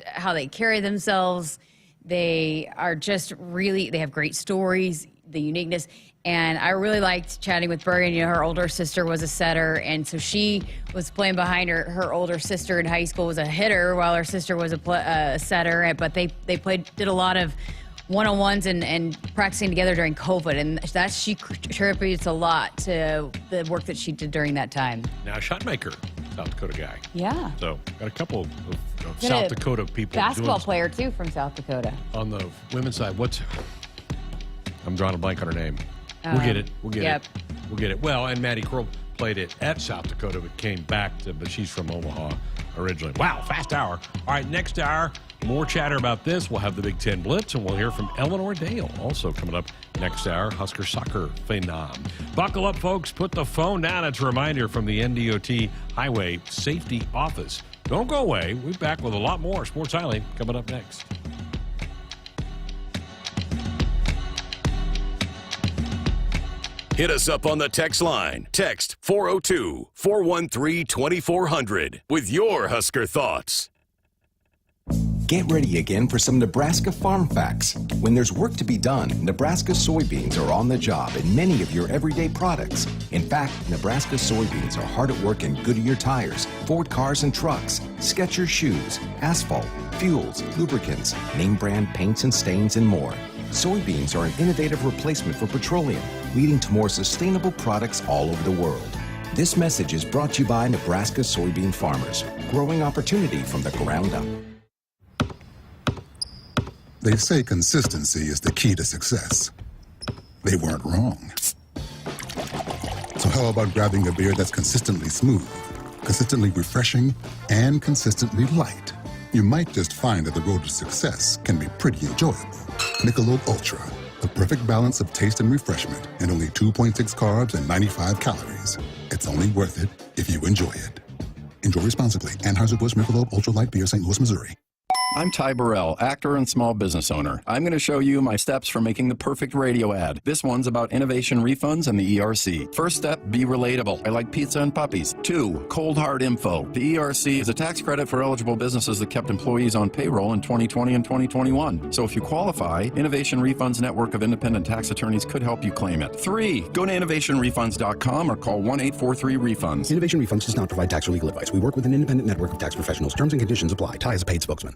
how they carry themselves, they are just really, they have great stories, the uniqueness. And I really liked chatting with Bergen. Her older sister was a setter, and so she was playing behind her. Her older sister in high school was a hitter, while her sister was a setter. But they did a lot of one-on-ones and practicing together during COVID, and she contributes a lot to the work that she did during that time. Now, shotmaker, South Dakota guy. Yeah. So got a couple of South Dakota people. Basketball player too from South Dakota. On the women's side, I'm drawing a blank on her name. We'll get it. We'll get it. Well, and Maddie Kroll played it at South Dakota, but came back but she's from Omaha originally. Wow, fast hour. All right, next hour, more chatter about this. We'll have the Big Ten Blitz, and we'll hear from Eleanor Dale, also coming up next hour, Husker soccer phenom. Buckle up, folks. Put the phone down. It's a reminder from the NDOT Highway Safety Office. Don't go away. We'll be back with a lot more Sports Highlight coming up next. Hit us up on the text line. Text 402-413-2400 with your Husker thoughts. Get ready again for some Nebraska farm facts. When there's work to be done, Nebraska soybeans are on the job in many of your everyday products. In fact, Nebraska soybeans are hard at work in Goodyear tires, Ford cars and trucks, Skechers shoes, asphalt, fuels, lubricants, name brand paints and stains, and more. Soybeans are an innovative replacement for petroleum, leading to more sustainable products all over the world. This message is brought to you by Nebraska soybean farmers, growing opportunity from the ground up. They say consistency is the key to success. They weren't wrong. how about grabbing a beer that's consistently smooth, consistently refreshing, and consistently light? You might just find that the road to success can be pretty enjoyable. Michelob Ultra, the perfect balance of taste and refreshment, and only 2.6 carbs and 95 calories. It's only worth it if you enjoy it. Enjoy responsibly. Anheuser-Busch Michelob Ultra Light Beer, St. Louis, Missouri. I'm Ty Burrell, actor and small business owner. I'm going to show you my steps for making the perfect radio ad. This one's about innovation refunds and the ERC. First step, be relatable. I like pizza and puppies. 2, cold hard info. The ERC is a tax credit for eligible businesses that kept employees on payroll in 2020 and 2021. So if you qualify, Innovation Refunds Network of Independent Tax Attorneys could help you claim it. 3, go to innovationrefunds.com or call 1-843-REFUNDS. Innovation Refunds does not provide tax or legal advice. We work with an independent network of tax professionals. Terms and conditions apply. Ty is a paid spokesman.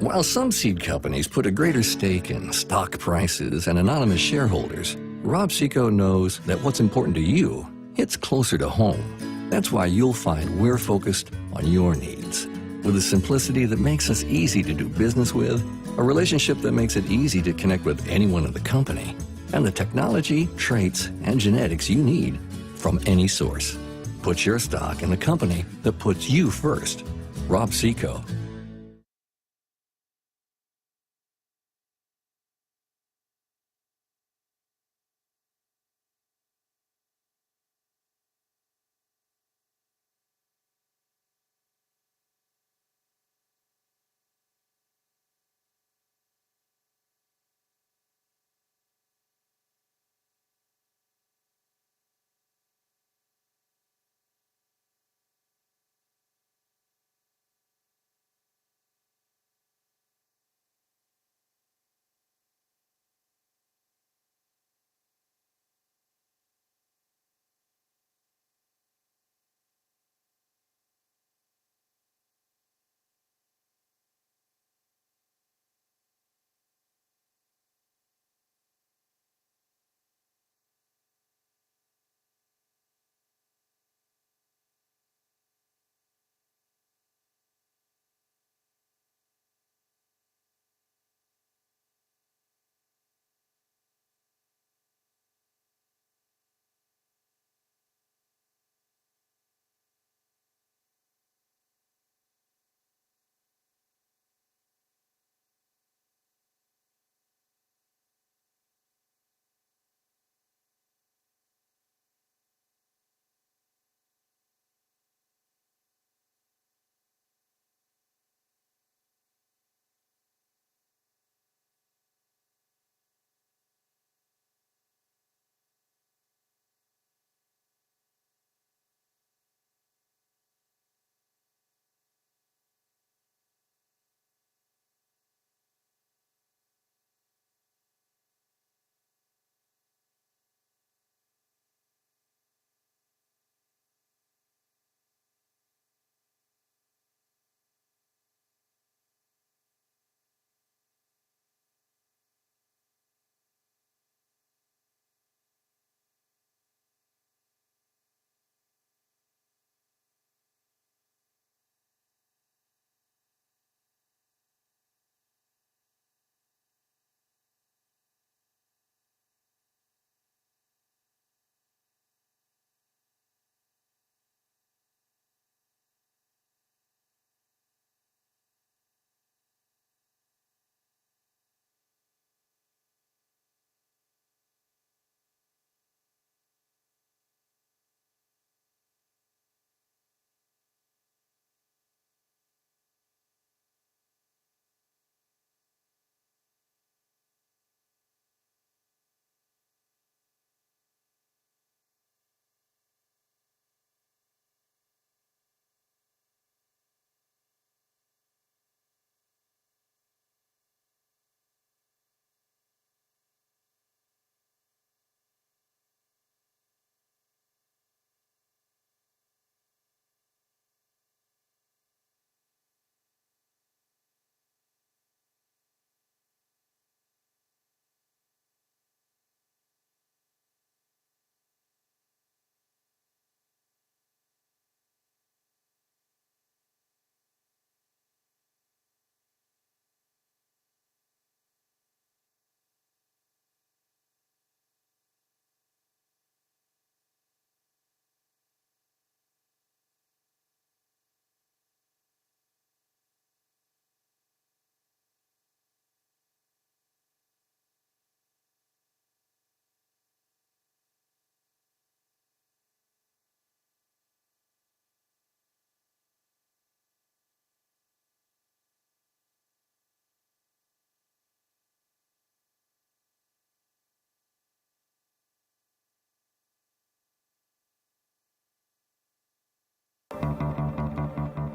While some seed companies put a greater stake in stock prices and anonymous shareholders, Rob Seco knows that what's important to you hits closer to home. That's why you'll find we're focused on your needs. With a simplicity that makes us easy to do business with, a relationship that makes it easy to connect with anyone in the company, and the technology, traits, and genetics you need from any source. Put your stock in the company that puts you first. Rob Seco.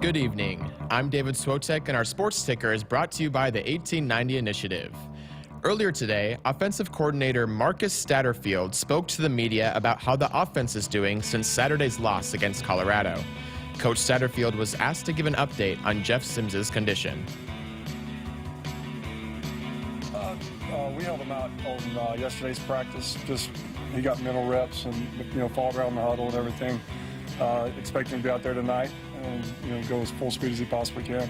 Good evening. I'm David Swotek, and our sports ticker is brought to you by the 1890 Initiative. Earlier today, offensive coordinator Marcus Satterfield spoke to the media about how the offense is doing since Saturday's loss against Colorado. Coach Satterfield was asked to give an update on Jeff Sims's condition. We held him out on yesterday's practice. He got mental reps and followed around the huddle and everything. Expecting to be out there tonight and go as full speed as he possibly can.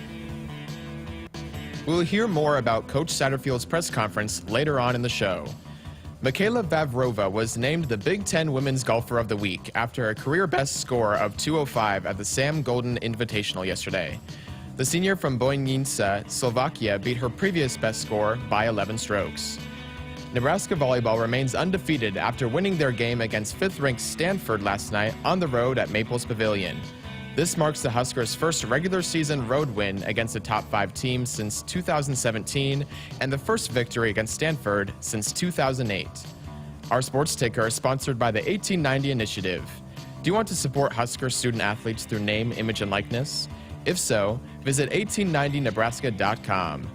We'll hear more about Coach Satterfield's press conference later on in the show. Michaela Vavrova was named the Big Ten Women's Golfer of the Week after a career-best score of 205 at the Sam Golden Invitational yesterday. The senior from Bojnica, Slovakia, beat her previous best score by 11 strokes. Nebraska Volleyball remains undefeated after winning their game against 5th-ranked Stanford last night on the road at Maples Pavilion. This marks the Huskers' first regular season road win against a top 5 team since 2017 and the first victory against Stanford since 2008. Our sports ticker is sponsored by the 1890 Initiative. Do you want to support Huskers student athletes through name, image, and likeness? If so, visit 1890nebraska.com.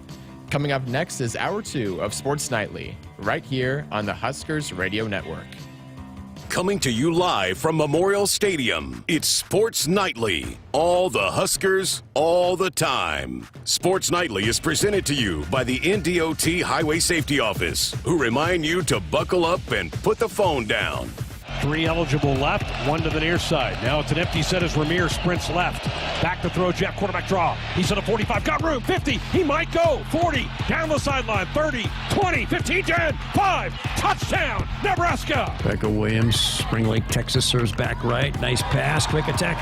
Coming up next is Hour 2 of Sports Nightly, right here on the Huskers Radio Network. Coming to you live from Memorial Stadium, it's Sports Nightly. All the Huskers, all the time. Sports Nightly is presented to you by the NDOT Highway Safety Office, who remind you to buckle up and put the phone down. 3 eligible left, 1 to the near side. Now it's an empty set as Ramir sprints left. Back to throw, Jeff, quarterback draw. He's at a 45, got room, 50, he might go, 40, down the sideline, 30, 20, 15, 10, 5, touchdown, Nebraska! Becca Williams, Spring Lake, Texas, serves back right. Nice pass, quick attack.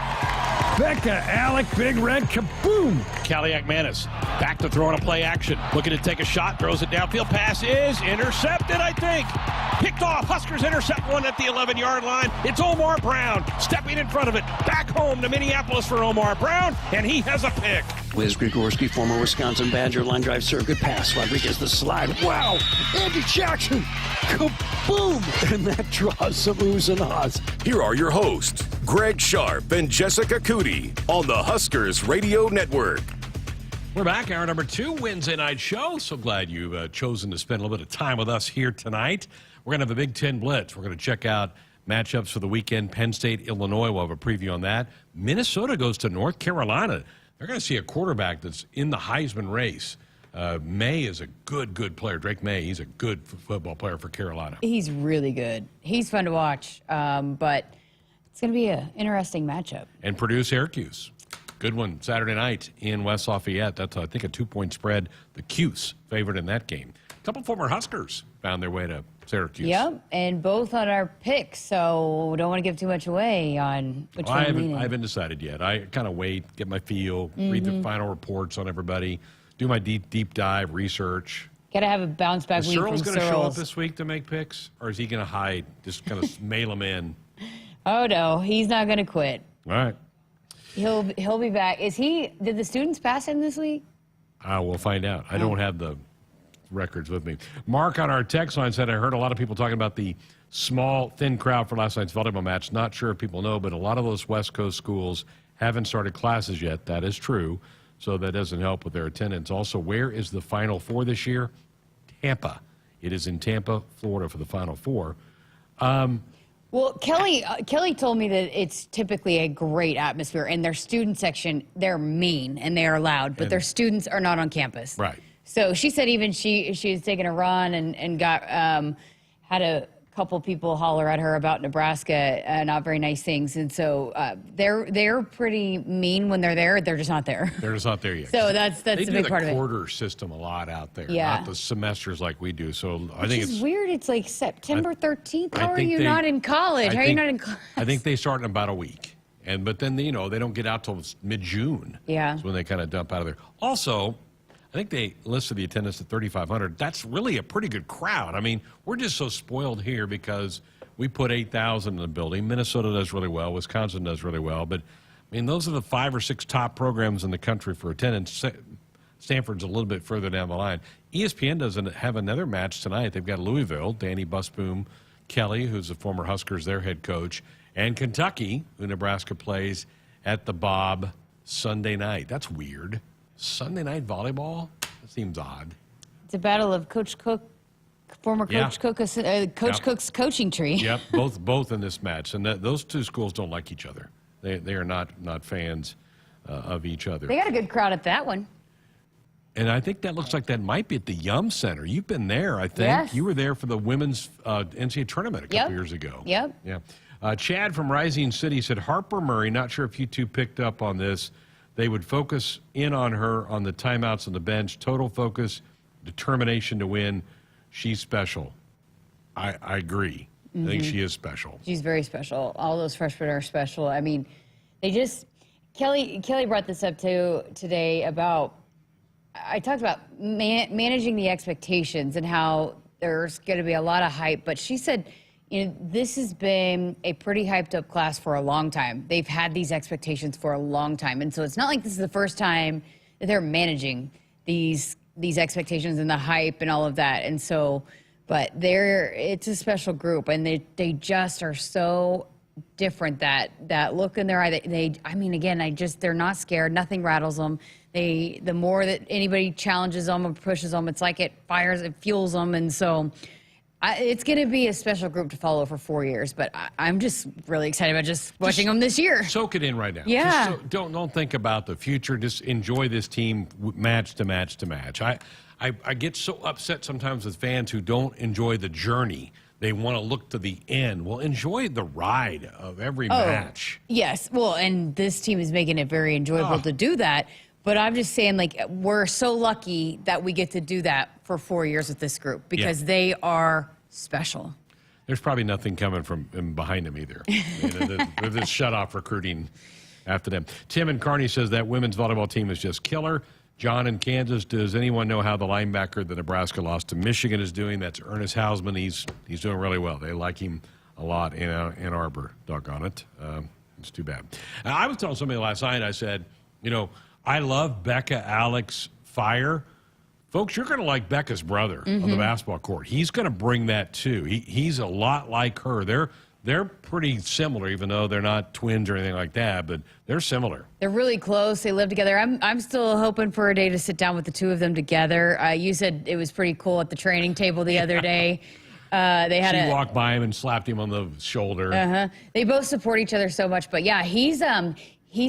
Becca, Alec, big red, kaboom! Kaliak Manis, back to throw on a play action. Looking to take a shot, throws it downfield. Pass is intercepted, I think. Picked off, Huskers intercept one at the 11-yard line. It's Omar Brown stepping in front of it. Back home to Minneapolis for Omar Brown, and he has a pick. Wiz Grigorski, former Wisconsin Badger, line drive serve, good pass. Rodriguez the slide. Wow! Andy Jackson! Kaboom! And that draws some oohs and ahs. Here are your hosts, Greg Sharpe and Jessica Coody on the Huskers Radio Network. We're back, hour number 2, Wednesday night show. So glad you've chosen to spend a little bit of time with us here tonight. We're going to have a Big Ten Blitz. We're going to check out matchups for the weekend. Penn State, Illinois. We'll have a preview on that. Minnesota goes to North Carolina. They're going to see a quarterback that's in the Heisman race. May is a good player. Drake May, he's a good football player for Carolina. He's really good. He's fun to watch, but it's going to be an interesting matchup. And Purdue, Syracuse. Good one Saturday night in West Lafayette. That's, I think, a 2-point spread. The Cuse favored in that game. A couple former Huskers found their way to Syracuse. Yep, and both on our picks, so don't want to give too much away on which one I'm leaning. I haven't decided yet. I kind of wait, get my feel, read the final reports on everybody, do my deep dive research. Got to have a bounce back week from Searle's going to show up Searles. this week to make picks, or is he going to hide, just kind of mail them in? Oh, no, he's not going to quit. All right. He'll be back. Did the students pass him this week? We'll find out. I don't have the records with me. Mark on our text line said, I heard a lot of people talking about the small, thin crowd for last night's volleyball match. Not sure if people know, but a lot of those West Coast schools haven't started classes yet. That is true. So that doesn't help with their attendance. Also, where is the Final Four this year? Tampa. It is in Tampa, Florida for the Final Four. Well, Kelly told me that it's typically a great atmosphere, and their student section, they're mean and they are loud, but their students are not on campus. Right. So she said even she was taking a run and got had a couple people holler at her about Nebraska, not very nice things, and so they're pretty mean when they're there. They're just not there. They're just not there yet. So that's a big part of it. They do the quarter system a lot out there, Yeah. not the semesters like we do. So I Which think is it's weird. It's like September 13th. How are think you they- not in college? How are you not in class? I think they start in about a week, but then they don't get out till mid-June. Yeah. That's when they kind of dump out of there. Also, I think they listed the attendance at 3,500. That's really a pretty good crowd. I mean, we're just so spoiled here because we put 8,000 in the building. Minnesota does really well. Wisconsin does really well. But, I mean, those are the 5 or 6 top programs in the country for attendance. Stanford's a little bit further down the line. ESPN doesn't have another match tonight. They've got Louisville, Danny Busboom Kelly, who's the former Huskers, their head coach, and Kentucky, who Nebraska plays at the Bob Sunday night. That's weird. Sunday night volleyball? That seems odd. It's a battle of Coach Cook, former Coach Cook, Coach Cook's coaching tree. Yep, both in this match. And those two schools don't like each other. They are not fans of each other. They got a good crowd at that one. And I think that looks like that might be at the Yum Center. You've been there, I think. Yes. You were there for the women's NCAA tournament a couple years ago. Yep. Yeah. Chad from Rising City said, Harper Murray, not sure if you two picked up on this, they would focus in on her on the timeouts on the bench. Total focus, determination to win. She's special. I agree. I think she is special. She's very special. All those freshmen are special. I mean, they just Kelly brought this up too today about. I talked about managing the expectations and how there's going to be a lot of hype, but she said, this has been a pretty hyped up class for a long time. They've had these expectations for a long time, and so it's not like this is the first time that they're managing these expectations and the hype and all of that. And so, but it's a special group, and they just are so different. That look in their eye, they're not scared. Nothing rattles them. The more that anybody challenges them or pushes them, it's like it fuels them. And so it's going to be a special group to follow for 4 years. But I'm just really excited about just watching them this year. Soak it in right now. Yeah. Don't think about the future. Just enjoy this team match to match to match. I get so upset sometimes with fans who don't enjoy the journey. They want to look to the end. Well, enjoy the ride of every match. Yes. Well, and this team is making it very enjoyable to do that. But I'm just saying, we're so lucky that we get to do that for 4 years with this group because they are special. There's probably nothing coming from behind them either. They're just shut off recruiting after them. Tim in Kearney says that women's volleyball team is just killer. John in Kansas, does anyone know how the linebacker that Nebraska lost to Michigan is doing? That's Ernest Hausman. He's doing really well. They like him a lot in Ann Arbor. Doggone it. It's too bad. I was telling somebody last night, I said, I love Becca, Alex, Fire. Folks, you're going to like Becca's brother on the basketball court. He's going to bring that too. He's a lot like her. They're pretty similar, even though they're not twins or anything like that, but they're similar. They're really close. They live together. I'm still hoping for a day to sit down with the two of them together. You said it was pretty cool at the training table the other day. She walked by him and slapped him on the shoulder. They both support each other so much, but yeah, he's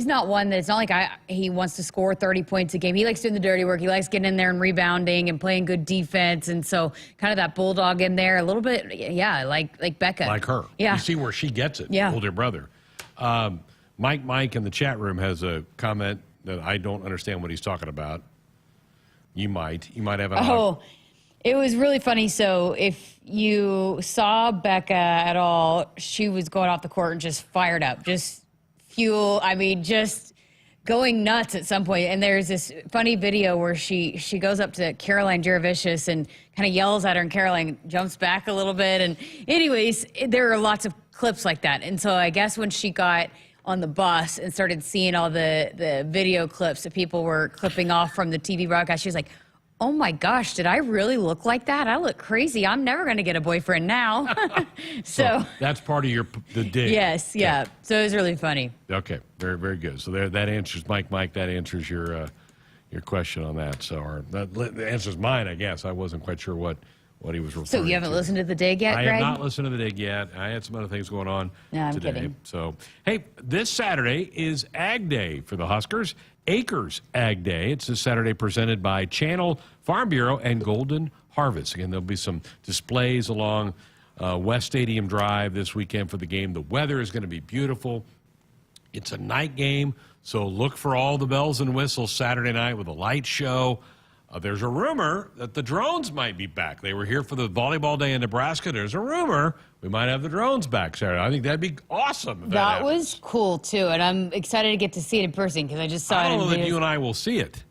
not one that's not like he wants to score 30 points a game. He likes doing the dirty work. He likes getting in there and rebounding and playing good defense. And so kind of that bulldog in there a little bit. Yeah, like Becca. Like her. Yeah. You see where she gets it. Yeah. Older brother. Mike in the chat room has a comment that I don't understand what he's talking about. You might have an It was really funny. So if you saw Becca at all, she was going off the court and just fired up, just just going nuts at some point. And there's this funny video where she goes up to Caroline Jaravicius and kind of yells at her, and Caroline jumps back a little bit. And anyways, there are lots of clips like that. And so I guess when she got on the bus and started seeing all the video clips that people were clipping off from the TV broadcast, she was like, oh my gosh, did I really look like that? I look crazy. I'm never going to get a boyfriend now. so that's part of the dig. Yes, yeah. So it was really funny. Okay, very, very good. So that answers Mike. That answers your question on that. So that answers mine, I guess. I wasn't quite sure what he was referring to. So you haven't listened to the dig yet, Greg? I have not listened to the dig yet. I had some other things going on I'm today. kidding. So, hey, this Saturday is Ag Day for the Huskers. Acres Ag Day. It's this Saturday presented by Channel Farm Bureau and Golden Harvest. Again, there'll be some displays along West Stadium Drive this weekend for the game. The weather is going to be beautiful. It's a night game, so look for all the bells and whistles Saturday night with a light show. There's a rumor that the drones might be back. They were here for the volleyball day in Nebraska. There's a rumor we might have the drones back Saturday. I think that'd be awesome. If that was cool, too, and I'm excited to get to see it in person because I just saw it in I don't know that videos. you and I will see it.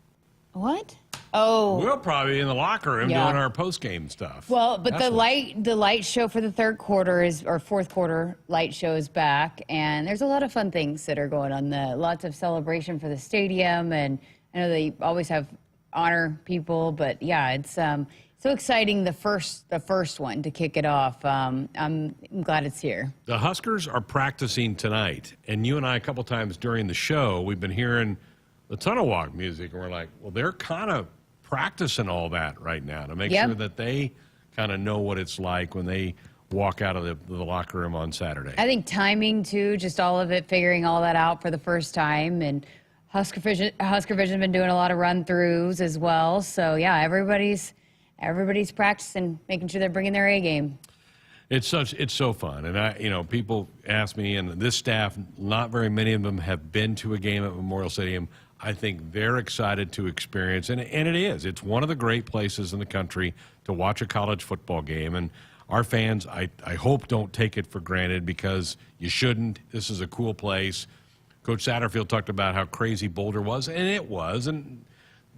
What? Oh. We'll probably be in the locker room doing our post-game stuff. Well, but the light show for the fourth quarter light show is back, and there's a lot of fun things that are going on. Lots of celebration for the stadium, and I know they always have honor people, but yeah, it's so exciting. The first one to kick it off. I'm glad it's here. The Huskers are practicing tonight, and you and I a couple times during the show, we've been hearing the tunnel walk music, and we're like, well, they're kind of practicing all that right now to make sure that they kind of know what it's like when they walk out of the locker room on Saturday. I think timing, too, just all of it, figuring all that out for the first time. And Husker Vision's been doing a lot of run-throughs as well. So, yeah, everybody's practicing, making sure they're bringing their A game. It's so fun. And, people ask me, and this staff, not very many of them have been to a game at Memorial Stadium. I think they're excited to experience, and it is. It's one of the great places in the country to watch a college football game. And our fans, I hope, don't take it for granted, because you shouldn't. This is a cool place. Coach Satterfield talked about how crazy Boulder was, and it was. And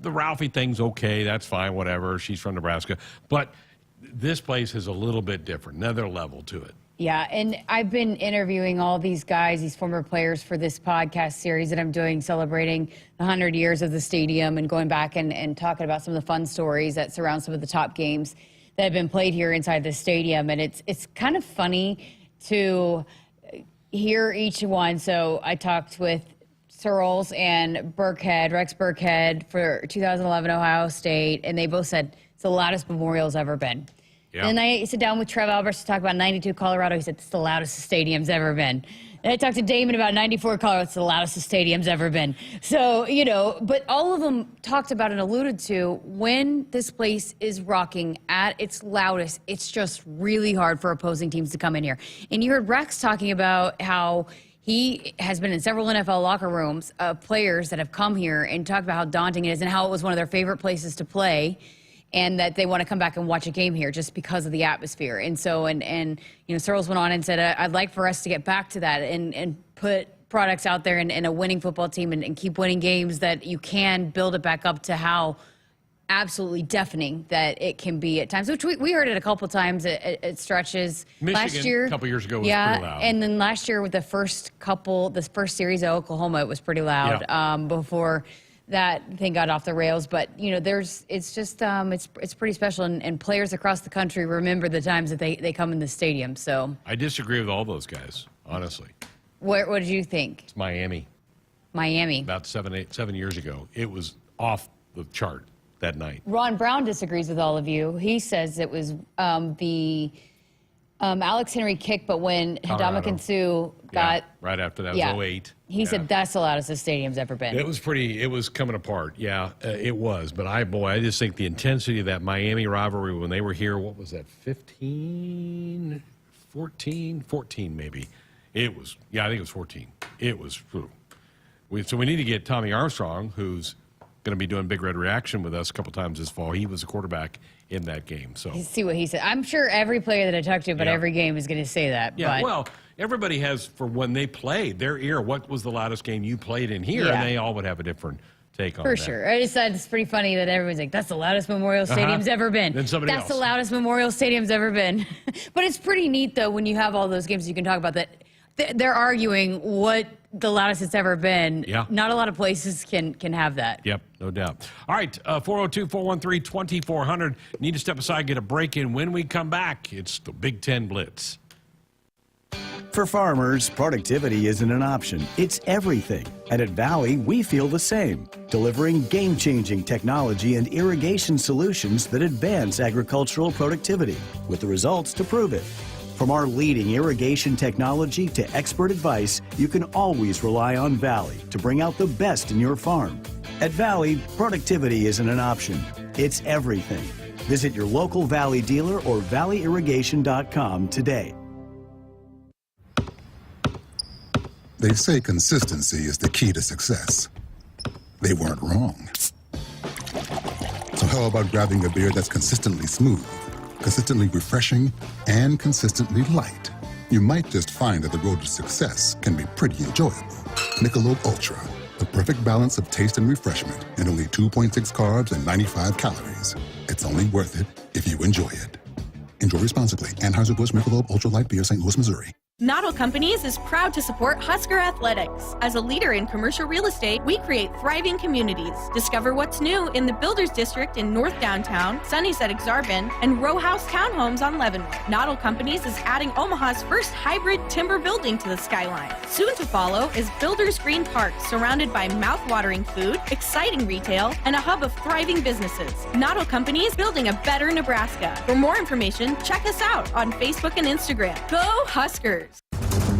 the Ralphie thing's okay. That's fine, whatever. She's from Nebraska. But this place is a little bit different, another level to it. Yeah, and I've been interviewing all these guys, these former players, for this podcast series that I'm doing, celebrating the 100 years of the stadium and going back and talking about some of the fun stories that surround some of the top games that have been played here inside the stadium. And it's kind of funny to hear each one. So I talked with Searles and Rex Burkhead for 2011 Ohio State, and they both said it's the loudest Memorial's ever been. Yeah. And then I sit down with Trev Alberts to talk about 92 Colorado. He said it's the loudest the stadium's ever been. And I talked to Damon about 94 Colorado. It's the loudest the stadium's ever been. So, but all of them talked about and alluded to, when this place is rocking at its loudest, it's just really hard for opposing teams to come in here. And you heard Rex talking about how he has been in several NFL locker rooms of players that have come here and talked about how daunting it is and how it was one of their favorite places to play, and that they want to come back and watch a game here just because of the atmosphere. And so, and Searles went on and said, I'd like for us to get back to that and put products out there and a winning football team and keep winning games, that you can build it back up to how absolutely deafening that it can be at times, which we heard it a couple times at stretches. Michigan, last year, a couple years ago, was pretty loud. And then last year with the first series at Oklahoma, it was pretty loud before that thing got off the rails. But it's pretty special, and players across the country remember the times that they come in the stadium. So I disagree with all those guys, honestly. What did you think? It's Miami. About 7 years ago, it was off the chart that night. Ron Brown disagrees with all of you. He says it was the Alex Henry kick, but when Hidama Kinsu got right after that, was 08. He said that's the loudest the stadium's ever been. It was coming apart. Yeah, it was. But I just think the intensity of that Miami rivalry when they were here, what was that, 14 maybe. It was, I think it was 14. It was, so we need to get Tommy Armstrong, who's going to be doing Big Red Reaction with us a couple times this fall. He was a quarterback in that game. So see what he said. I'm sure every player that I talked to about every game is going to say that. Yeah, well, everybody has, for when they played, their ear, what was the loudest game you played in here? And they all would have a different take on that. For sure. I just thought it's pretty funny that everyone's like, that's the loudest Memorial Stadium's ever been. Then somebody That's the loudest Memorial Stadium's ever been. But it's pretty neat, though, when you have all those games you can talk about that. They're arguing what the loudest it's ever been. Yeah. Not a lot of places can have that. Yep, no doubt. All right, 402-413-2400. Need to step aside, get a break in. When we come back, it's the Big Ten Blitz. For farmers, productivity isn't an option. It's everything. And at Valley, we feel the same, delivering game-changing technology and irrigation solutions that advance agricultural productivity, with the results to prove it. From our leading irrigation technology to expert advice, you can always rely on Valley to bring out the best in your farm. At Valley, productivity isn't an option. It's everything. Visit your local Valley dealer or valleyirrigation.com today. They say consistency is the key to success. They weren't wrong. So how about grabbing a beer that's consistently smooth, consistently refreshing, and consistently light? You might just find that the road to success can be pretty enjoyable. Michelob Ultra, the perfect balance of taste and refreshment, and only 2.6 carbs and 95 calories. It's only worth it if you enjoy it. Enjoy responsibly. Anheuser-Busch Michelob Ultra Light Beer, St. Louis, Missouri. Noddle Companies is proud to support Husker Athletics. As a leader in commercial real estate, we create thriving communities. Discover what's new in the Builders District in North Downtown, Sunnyside Exarban, and row house townhomes on Leavenworth. Noddle Companies is adding Omaha's first hybrid timber building to the skyline. Soon to follow is Builders Green Park, surrounded by mouth-watering food, exciting retail, and a hub of thriving businesses. Noddle Companies, building a better Nebraska. For more information, check us out on Facebook and Instagram. Go Huskers!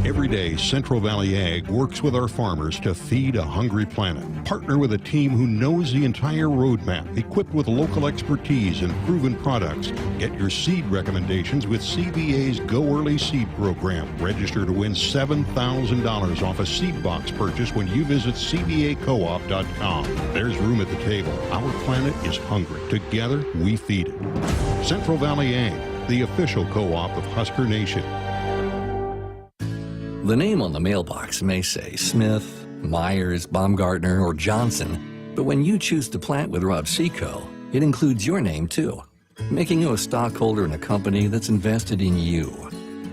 Every day, Central Valley Ag works with our farmers to feed a hungry planet. Partner with a team who knows the entire roadmap, equipped with local expertise and proven products. Get your seed recommendations with CVA's Go Early Seed program. Register to win $7,000 off a seed box purchase when you visit CVAcoop.com. There's room at the table. Our planet is hungry. Together, we feed it. Central Valley Ag, the official co-op of Husker Nation. The name on the mailbox may say Smith, Myers, Baumgartner, or Johnson, but when you choose to plant with Rob Seco, it includes your name too, making you a stockholder in a company that's invested in you.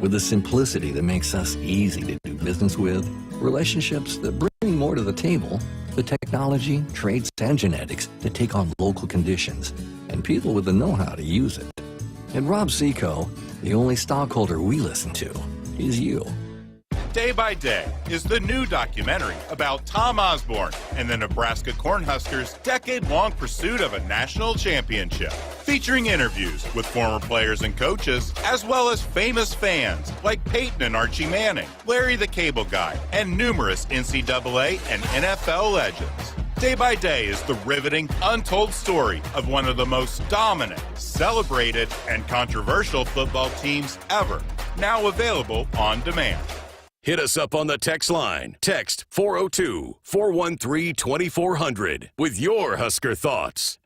With the simplicity that makes us easy to do business with, relationships that bring more to the table, the technology, traits, and genetics that take on local conditions, and people with the know-how to use it. At Rob Seco, the only stockholder we listen to is you. Day by Day is the new documentary about Tom Osborne and the Nebraska Cornhuskers' decade-long pursuit of a national championship. Featuring interviews with former players and coaches, as well as famous fans like Peyton and Archie Manning, Larry the Cable Guy, and numerous NCAA and NFL legends. Day by Day is the riveting, untold story of one of the most dominant, celebrated, and controversial football teams ever. Now available on demand. Hit us up on the text line. Text 402-413-2400 with your Husker thoughts.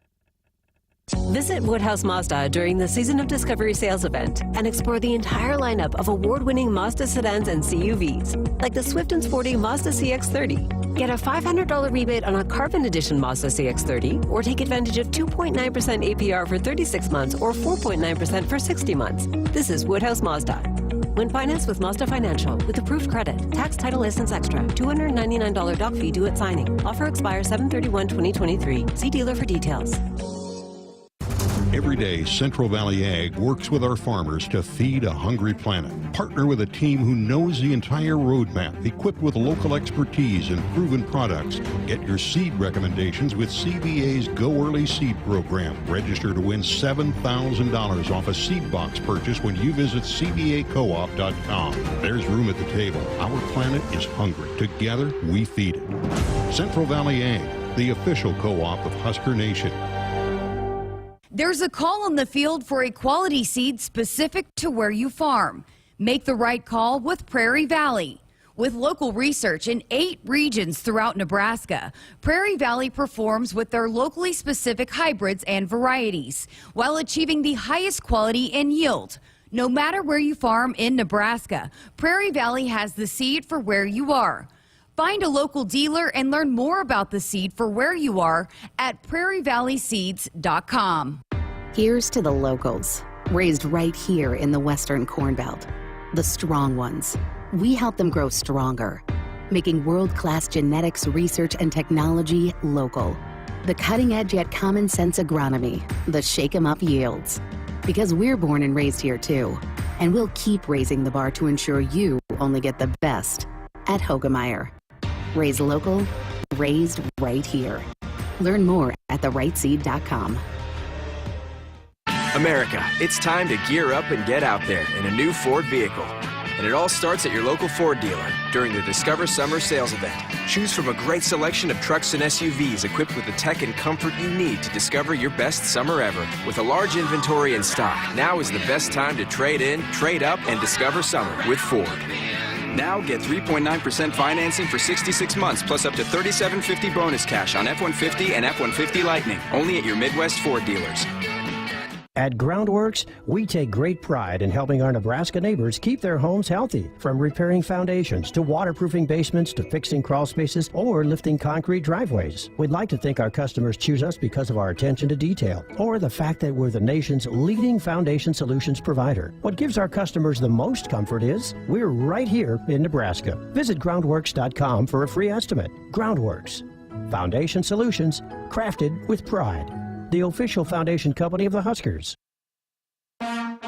Visit Woodhouse Mazda during the Season of Discovery sales event and explore the entire lineup of award-winning Mazda sedans and CUVs, like the Swift and Sporty Mazda CX-30. Get a $500 rebate on a Carbon Edition Mazda CX-30, or take advantage of 2.9% APR for 36 months or 4.9% for 60 months. This is Woodhouse Mazda. When financed with Mazda Financial with approved credit, tax, title, license extra, $299 doc fee due at signing. Offer expires 7/31/2023. See dealer for details. Every day, Central Valley Ag works with our farmers to feed a hungry planet. Partner with a team who knows the entire roadmap, equipped with local expertise and proven products. Get your seed recommendations with CVA's Go Early Seed program. Register to win $7,000 off a seed box purchase when you visit CVAcoop.com. There's room at the table. Our planet is hungry. Together, we feed it. Central Valley Ag, the official co-op of Husker Nation. There's a call on the field for a quality seed specific to where you farm. Make the right call with Prairie Valley. With local research in 8 regions throughout Nebraska, Prairie Valley performs with their locally specific hybrids and varieties while achieving the highest quality and yield. No matter where you farm in Nebraska, Prairie Valley has the seed for where you are. Find a local dealer and learn more about the seed for where you are at prairievalleyseeds.com. Here's to the locals, raised right here in the Western Corn Belt. The strong ones. We help them grow stronger, making world-class genetics, research, and technology local. The cutting-edge yet common-sense agronomy, the shake-em-up yields. Because we're born and raised here too, and we'll keep raising the bar to ensure you only get the best at Hogemeyer. Raised local, raised right here. Learn more at therightseed.com. America, it's time to gear up and get out there in a new Ford vehicle. And it all starts at your local Ford dealer during the Discover Summer Sales Event. Choose from a great selection of trucks and SUVs equipped with the tech and comfort you need to discover your best summer ever. With a large inventory in stock, now is the best time to trade in, trade up, and discover summer with Ford. Now get 3.9% financing for 66 months plus up to $3,750 bonus cash on F-150 and F-150 Lightning. Only at your Midwest Ford dealers. At Groundworks, we take great pride in helping our Nebraska neighbors keep their homes healthy, from repairing foundations to waterproofing basements to fixing crawl spaces or lifting concrete driveways. We'd like to think our customers choose us because of our attention to detail or the fact that we're the nation's leading foundation solutions provider. What gives our customers the most comfort is we're right here in Nebraska. Visit groundworks.com for a free estimate. Groundworks. Foundation solutions crafted with pride. The official foundation company of the Huskers. Back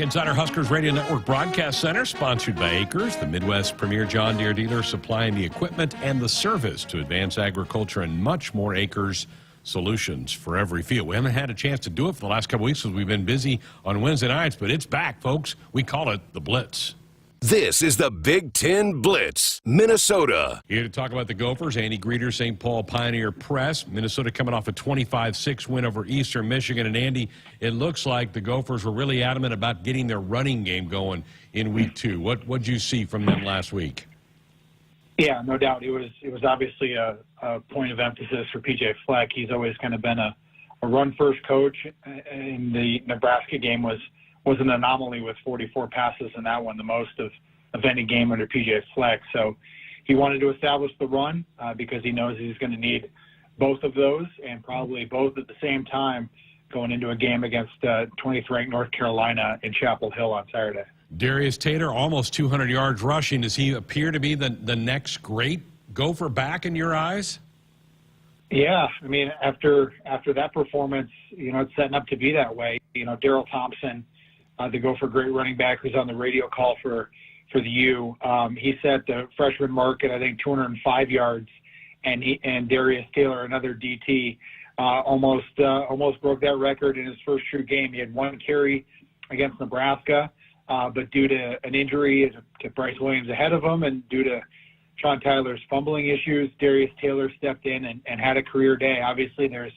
inside our Huskers Radio Network Broadcast Center, sponsored by Acres, the Midwest's premier John Deere dealer, supplying the equipment and the service to advance agriculture and much more. Acres solutions for every field. We haven't had a chance to do it for the last couple weeks because we've been busy on Wednesday nights, but it's back, folks. We call it the Blitz. This is the Big Ten Blitz, Minnesota. Here to talk about the Gophers, Andy Greeter, St. Paul Pioneer Press. Minnesota coming off a 25-6 win over Eastern Michigan. And Andy, it looks like the Gophers were really adamant about getting their running game going in week 2. What'd you see from them last week? Yeah, no doubt. It was obviously a point of emphasis for PJ Fleck. He's always kind of been a run-first coach. In the Nebraska game was an anomaly with 44 passes in that one, the most of any game under PJ Fleck. So he wanted to establish the run because he knows he's going to need both of those, and probably both at the same time going into a game against 20th ranked North Carolina in Chapel Hill on Saturday. Darius Taylor, almost 200 yards rushing. Does he appear to be the next great Gopher back in your eyes? Yeah, I mean, after that performance, it's setting up to be that way. Darrell Thompson, the Gopher great running back, who's on the radio call for the U. He set the freshman mark at, I think, 205 yards, and Darius Taylor, another DT, almost broke that record in his first true game. He had one carry against Nebraska, but due to an injury to Bryce Williams ahead of him and due to Sean Tyler's fumbling issues, Darius Taylor stepped in and had a career day. Obviously, there's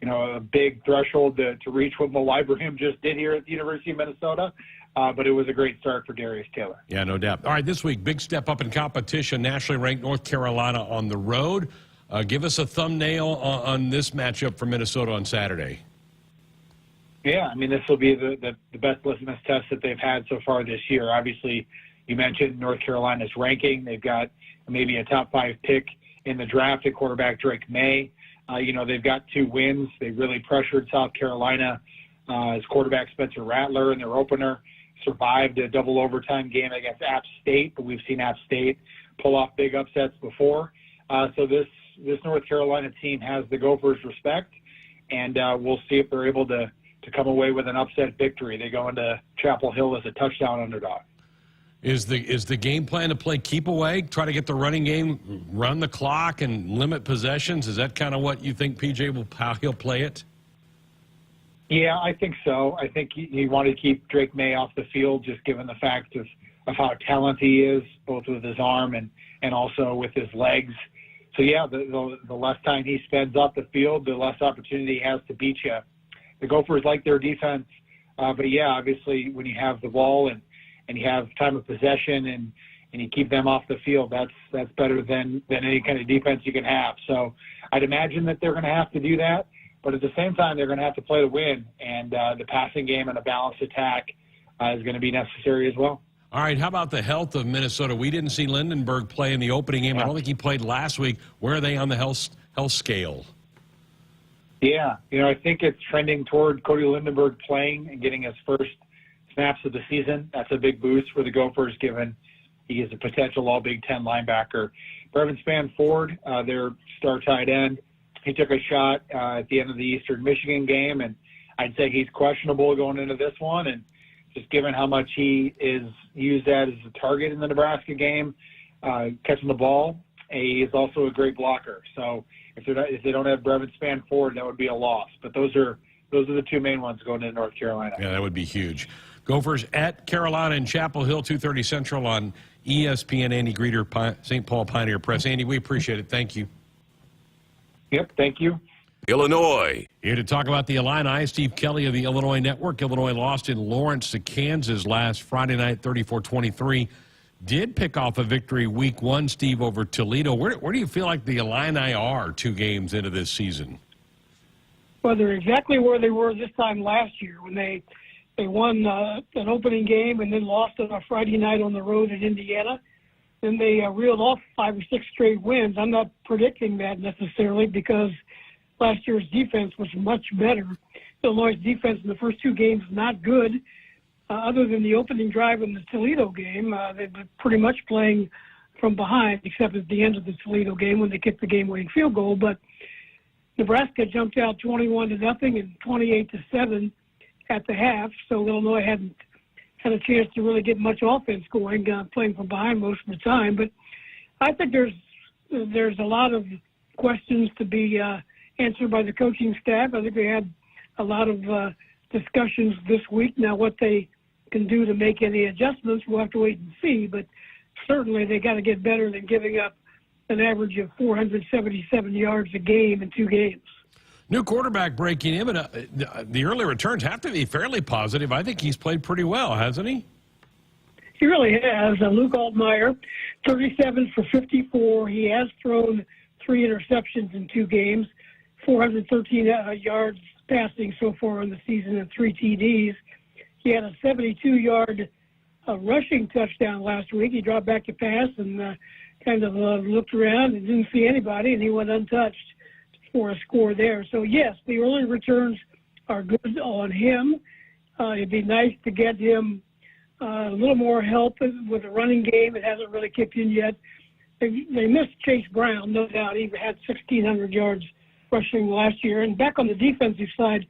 a big threshold to reach what Mo Ibrahim just did here at the University of Minnesota, but it was a great start for Darius Taylor. Yeah, no doubt. All right, this week, big step up in competition, nationally ranked North Carolina on the road. Give us a thumbnail on this matchup for Minnesota on Saturday. Yeah, I mean, this will be the best litmus test that they've had so far this year. Obviously, you mentioned North Carolina's ranking. They've got maybe a top 5 pick in the draft at quarterback Drake May. They've got 2 wins. They really pressured South Carolina. As quarterback Spencer Rattler in their opener survived a double overtime game against App State, but we've seen App State pull off big upsets before. So this North Carolina team has the Gophers' respect, and we'll see if they're able to come away with an upset victory. They go into Chapel Hill as a touchdown underdog. Is the game plan to play keep away, try to get the running game, run the clock, and limit possessions? Is that kind of what you think how he'll play it? Yeah, I think so. I think he wanted to keep Drake May off the field, just given the fact of how talented he is, both with his arm and also with his legs. So yeah, the less time he spends off the field, the less opportunity he has to beat you. The Gophers like their defense, but yeah, obviously when you have the ball and you have time of possession and you keep them off the field, that's better than any kind of defense you can have. So I'd imagine that they're going to have to do that, but at the same time, they're going to have to play to win, and the passing game and a balanced attack is going to be necessary as well. All right, how about the health of Minnesota? We didn't see Lindenberg play in the opening game. I don't think he played last week. Where are they on the health scale? Yeah, I think it's trending toward Cody Lindenberg playing and getting his first snaps of the season. That's a big boost for the Gophers, given he is a potential all-Big Ten linebacker. Brevin Spann-Ford, their star tight end, he took a shot at the end of the Eastern Michigan game, and I'd say he's questionable going into this one. And just given how much he is used as a target in the Nebraska game, catching the ball, he is also a great blocker. So if they don't have Brevin Spann-Ford, that would be a loss. But those are the 2 main ones going into North Carolina. Yeah, that would be huge. Gophers at Carolina in Chapel Hill, 2:30 Central on ESPN. Andy Greeter, St. Paul Pioneer Press. Andy, we appreciate it. Thank you. Yep, thank you. Illinois. Here to talk about the Illini, Steve Kelly of the Illinois Network. Illinois lost in Lawrence to Kansas last Friday night, 34-23. Did pick off a victory week 1, Steve, over Toledo. Where do you feel like the Illini are 2 games into this season? Well, they're exactly where they were this time last year when they won an opening game and then lost on a Friday night on the road in Indiana. Then they reeled off 5 or 6 straight wins. I'm not predicting that necessarily because last year's defense was much better. Illinois' defense in the first 2 games not good. Other than the opening drive in the Toledo game, they've been pretty much playing from behind, except at the end of the Toledo game when they kicked the game-winning field goal. But Nebraska jumped out 21-0 and 28-7 at the half, so Illinois hadn't had a chance to really get much offense going, playing from behind most of the time. But I think there's a lot of questions to be answered by the coaching staff. I think they had a lot of discussions this week. Now, what they can do to make any adjustments, we'll have to wait and see. But certainly they got to get better than giving up an average of 477 yards a game in 2 games. New quarterback breaking in, but the early returns have to be fairly positive. I think he's played pretty well, hasn't he? He really has. Luke Altmaier, 37 for 54. He has thrown 3 interceptions in 2 games, 413 yards passing so far in the season and 3 TDs. He had a 72-yard rushing touchdown last week. He dropped back to pass and kind of looked around and didn't see anybody, and he went untouched for a score there. So, yes, the early returns are good on him. It'd be nice to get him a little more help with the running game. It hasn't really kicked in yet. They missed Chase Brown, no doubt. He had 1,600 yards rushing last year. And back on the defensive side,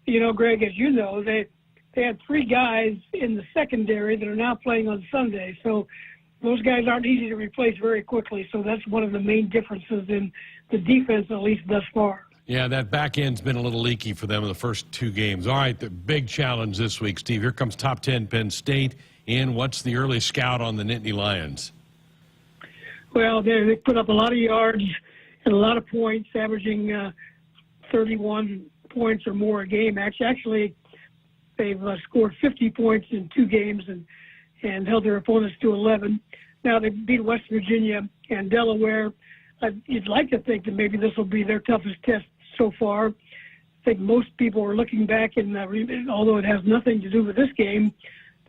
you know, Greg, as you know, they had 3 guys in the secondary that are now playing on Sunday. So those guys aren't easy to replace very quickly. So that's one of the main differences in the defense, at least thus far. Yeah, that back end's been a little leaky for them in the first 2 games. All right, the big challenge this week, Steve. Here comes top 10 Penn State. And what's the early scout on the Nittany Lions? Well, they put up a lot of yards and a lot of points, averaging 31 points or more a game. Actually, they've scored 50 points in 2 games and held their opponents to 11. Now they beat West Virginia and Delaware. You'd like to think that maybe this will be their toughest test so far. I think most people are looking back, and although it has nothing to do with this game,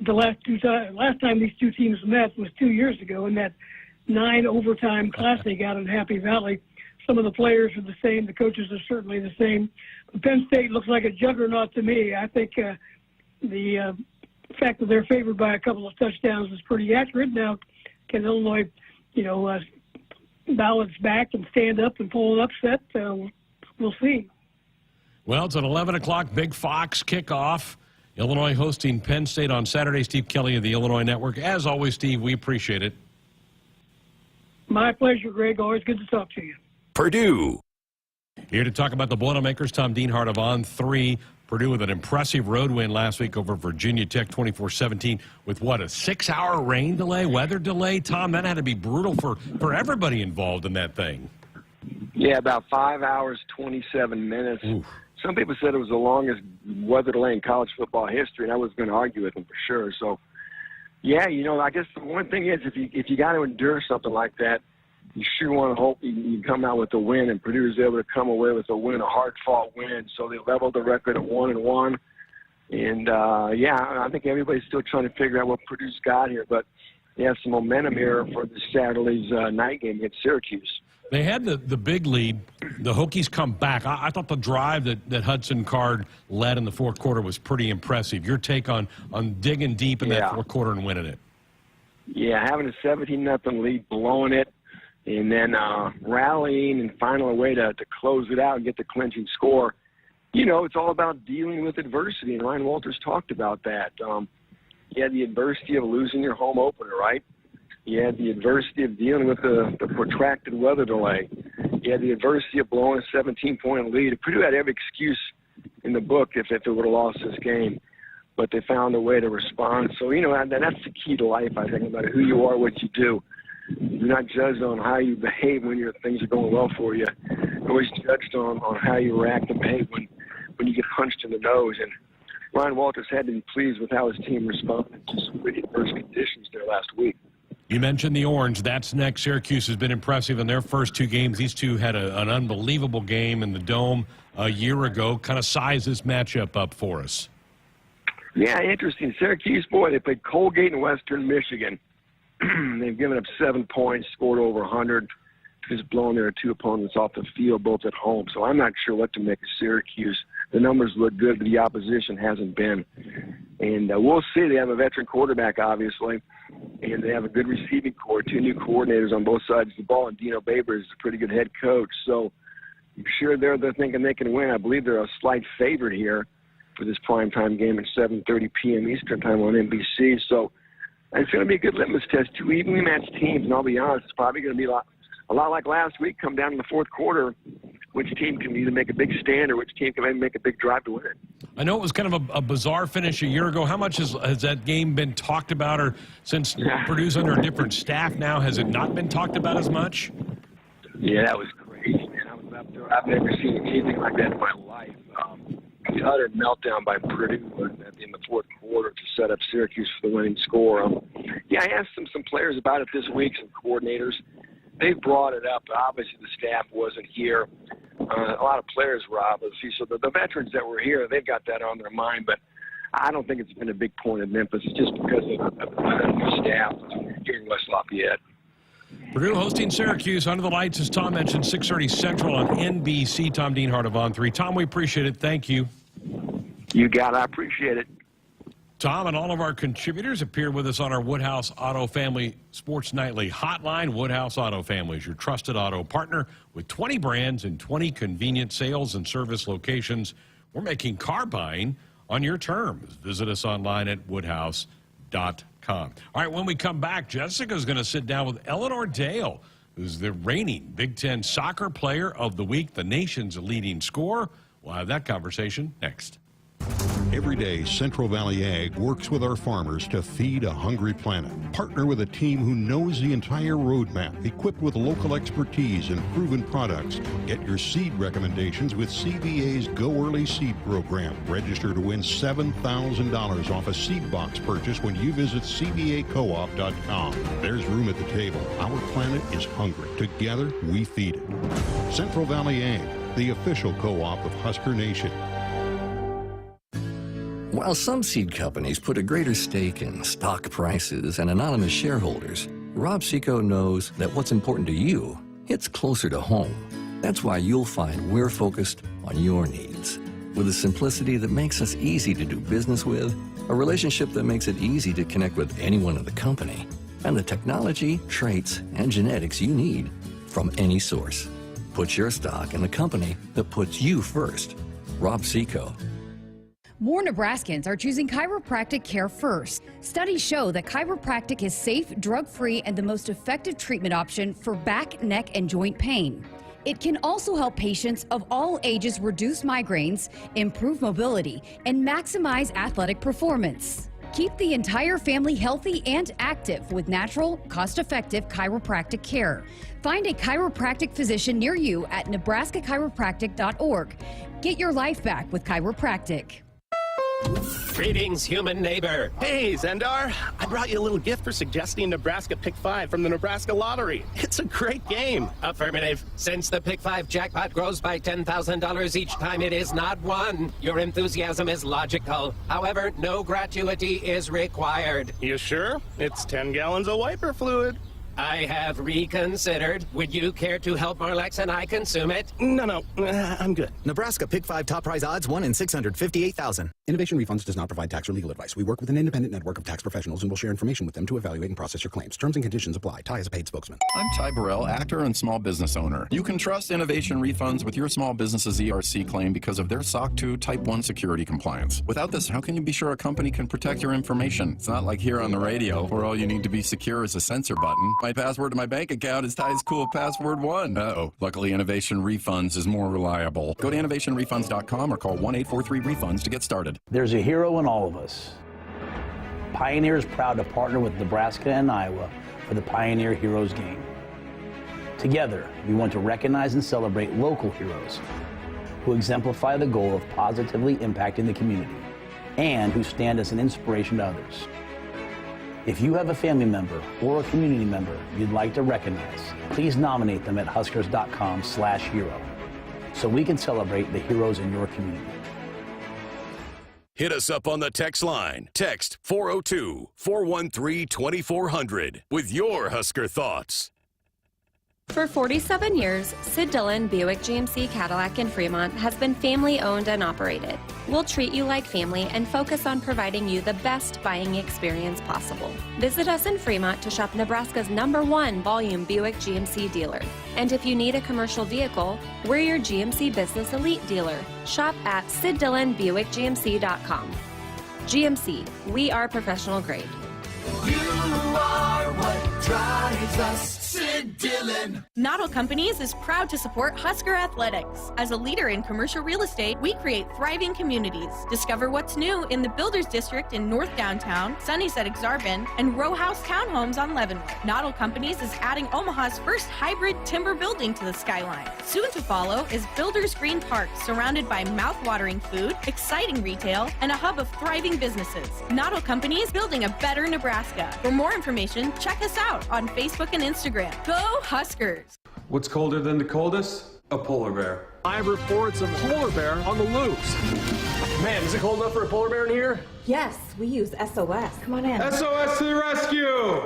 the last time these 2 teams met was 2 years ago in that 9 overtime classic out in Happy Valley. Some of the players are the same. The coaches are certainly the same. But Penn State looks like a juggernaut to me. I think the fact that they're favored by a couple of touchdowns is pretty accurate. Now, can Illinois, balance back and stand up and pull an upset? We'll see. Well, it's an 11 o'clock Big Fox kickoff. Illinois hosting Penn State on Saturday. Steve Kelly of the Illinois Network. As always, Steve, we appreciate it. My pleasure, Greg. Always good to talk to you. Purdue. Here to talk about the Boilermakers, Tom Dienhart of On3. Purdue with an impressive road win last week over Virginia Tech, 24-17, with what, a 6-hour rain delay, weather delay? Tom, that had to be brutal for everybody involved in that thing. Yeah, about 5 hours, 27 minutes. Oof. Some people said it was the longest weather delay in college football history, and I was going to argue with them for sure. So, yeah, I guess the one thing is if you got to endure something like that, you sure want to hope you come out with a win, and Purdue was able to come away with a win, a hard-fought win. So they leveled the record at 1-1. And, I think everybody's still trying to figure out what Purdue's got here. But they have some momentum here for this Saturday's night game against Syracuse. They had the big lead. The Hokies come back. I thought the drive that Hudson Card led in the fourth quarter was pretty impressive. Your take on digging deep in that fourth quarter and winning it? Yeah, having a 17-0 lead, blowing it, and then rallying and finding a way to close it out and get the clinching score. It's all about dealing with adversity, and Ryan Walters talked about that. You had the adversity of losing your home opener, right? You had the adversity of dealing with the protracted weather delay. You had the adversity of blowing a 17-point lead. Purdue had every excuse in the book if it would have lost this game, but they found a way to respond. So, and that's the key to life, I think, no matter who you are, what you do. You're not judged on how you behave when things are going well for you. You're always judged on how you react and behave when you get punched in the nose. And Ryan Walters had to be pleased with how his team responded to some pretty adverse conditions there last week. You mentioned the Orange. That's next. Syracuse has been impressive in their first 2 games. These two had an unbelievable game in the Dome a year ago. Kind of size this matchup up for us. Yeah, interesting. Syracuse, boy, they played Colgate and Western Michigan. They've given up 7 points, scored over 100, just blown their 2 opponents off the field, both at home. So I'm not sure what to make of Syracuse. The numbers look good, but the opposition hasn't been. And we'll see. They have a veteran quarterback, obviously, and they have a good receiving core, 2 new coordinators on both sides of the ball, and Dino Baber is a pretty good head coach. So I'm sure they're thinking they can win. I believe they're a slight favorite here for this primetime game at 7:30 p.m. Eastern time on NBC. So it's going to be a good litmus test. 2 evenly matched teams, and I'll be honest, it's probably going to be a lot like last week, come down in the fourth quarter, which team can either make a big stand or which team can maybe make a big drive to win it. I know it was kind of a bizarre finish a year ago. How much has that game been talked about, or since Purdue's under a different staff now, has it not been talked about as much? Yeah, that was crazy, man. I was up there. I've never seen anything like that in my life. The utter meltdown by Purdue in the fourth quarter to set up Syracuse for the winning score. I asked some players about it this week, some coordinators. They brought it up. Obviously, the staff wasn't here. A lot of players were obviously. So the veterans that were here, they've got that on their mind. But I don't think it's been a big point of Memphis just because of the staff here in West Lafayette. Purdue hosting Syracuse under the lights, as Tom mentioned, 6:30 Central on NBC. Tom Dienhart of On 3. Tom, we appreciate it. Thank you. You got it. I appreciate it. Tom and all of our contributors appear with us on our Woodhouse Auto Family Sports Nightly hotline. Woodhouse Auto Family is your trusted auto partner with 20 brands and 20 convenient sales and service locations. We're making car buying on your terms. Visit us online at woodhouse.com. All right, when we come back, Jessica's going to sit down with Eleanor Dale, who's the reigning Big Ten Soccer Player of the Week, the nation's leading scorer. We'll have that conversation next. Every day, Central Valley Ag works with our farmers to feed a hungry planet. Partner with a team who knows the entire roadmap, equipped with local expertise and proven products. Get your seed recommendations with CVA's Go Early Seed program. Register to win $7,000 off a seed box purchase when you visit CVAcoop.com. There's room at the table. Our planet is hungry. Together, we feed it. Central Valley Ag, the official co-op of Husker Nation. While some seed companies put a greater stake in stock prices and anonymous shareholders, Rob Seco knows that what's important to you hits closer to home. That's why you'll find we're focused on your needs. With a simplicity that makes us easy to do business with, a relationship that makes it easy to connect with anyone in the company, and the technology, traits, and genetics you need from any source. Put your stock in the company that puts you first. Rob Seco. More Nebraskans are choosing chiropractic care first. Studies show that chiropractic is safe, drug-free, and the most effective treatment option for back, neck, and joint pain. It can also help patients of all ages reduce migraines, improve mobility, and maximize athletic performance. Keep the entire family healthy and active with natural, cost-effective chiropractic care. Find a chiropractic physician near you at nebraska-chiropractic.org. Get your life back with chiropractic. Greetings, human neighbor. Hey, Zendar, I brought you a little gift for suggesting Nebraska Pick 5 from the Nebraska Lottery. It's a great game. Affirmative. Since the Pick 5 jackpot grows by $10,000 each time it is not won, your enthusiasm is logical. However, no gratuity is required. You sure? It's 10 gallons of wiper fluid. I have reconsidered. Would you care to help Marlex and I consume it? No, I'm good. Nebraska Pick 5 top prize odds 1 in 658,000. Innovation Refunds does not provide tax or legal advice. We work with an independent network of tax professionals and will share information with them to evaluate and process your claims. Terms and conditions apply. Ty is a paid spokesman. I'm Ty Burrell, actor and small business owner. You can trust Innovation Refunds with your small business's ERC claim because of their SOC 2 Type 1 security compliance. Without this, how can you be sure a company can protect your information? It's not like here on the radio, where all you need to be secure is a censor button. My password to my bank account is Ty's cool password 1. Uh-oh. Luckily, Innovation Refunds is more reliable. Go to innovationrefunds.com or call 1-843-REFUNDS to get started. There's a hero in all of us. Pioneer is proud to partner with Nebraska and Iowa for the Pioneer Heroes Game. Together, we want to recognize and celebrate local heroes who exemplify the goal of positively impacting the community and who stand as an inspiration to others. If you have a family member or a community member you'd like to recognize, please nominate them at huskers.com/hero so we can celebrate the heroes in your community. Hit us up on the text line. Text 402-413-2400 with your Husker thoughts. For 47 years, Sid Dillon Buick GMC Cadillac in Fremont has been family owned and operated. We'll treat you like family and focus on providing you the best buying experience possible. Visit us in Fremont to shop Nebraska's #1 volume Buick GMC dealer. And if you need a commercial vehicle, we're your GMC Business Elite dealer. Shop at SidDillonBuickGMC.com. GMC, we are professional grade. You are what drives us. Sid Dillon. Noddle Companies is proud to support Husker athletics. As a leader in commercial real estate, we create thriving communities. Discover what's new in the Builders District in North Downtown, Sunnyside-Exarban, and row house townhomes on Leavenworth. Noddle Companies is adding Omaha's first hybrid timber building to the skyline. Soon to follow is Builders Green Park, surrounded by mouth-watering food, exciting retail, and a hub of thriving businesses. Noddle Companies, building a better Nebraska. For more information, check us out on Facebook and Instagram. Go Huskers! What's colder than the coldest? A polar bear. Live reports of a polar bear on the loose. Man, is it cold enough for a polar bear in here? Yes, we use SOS. Come on in. SOS to the rescue!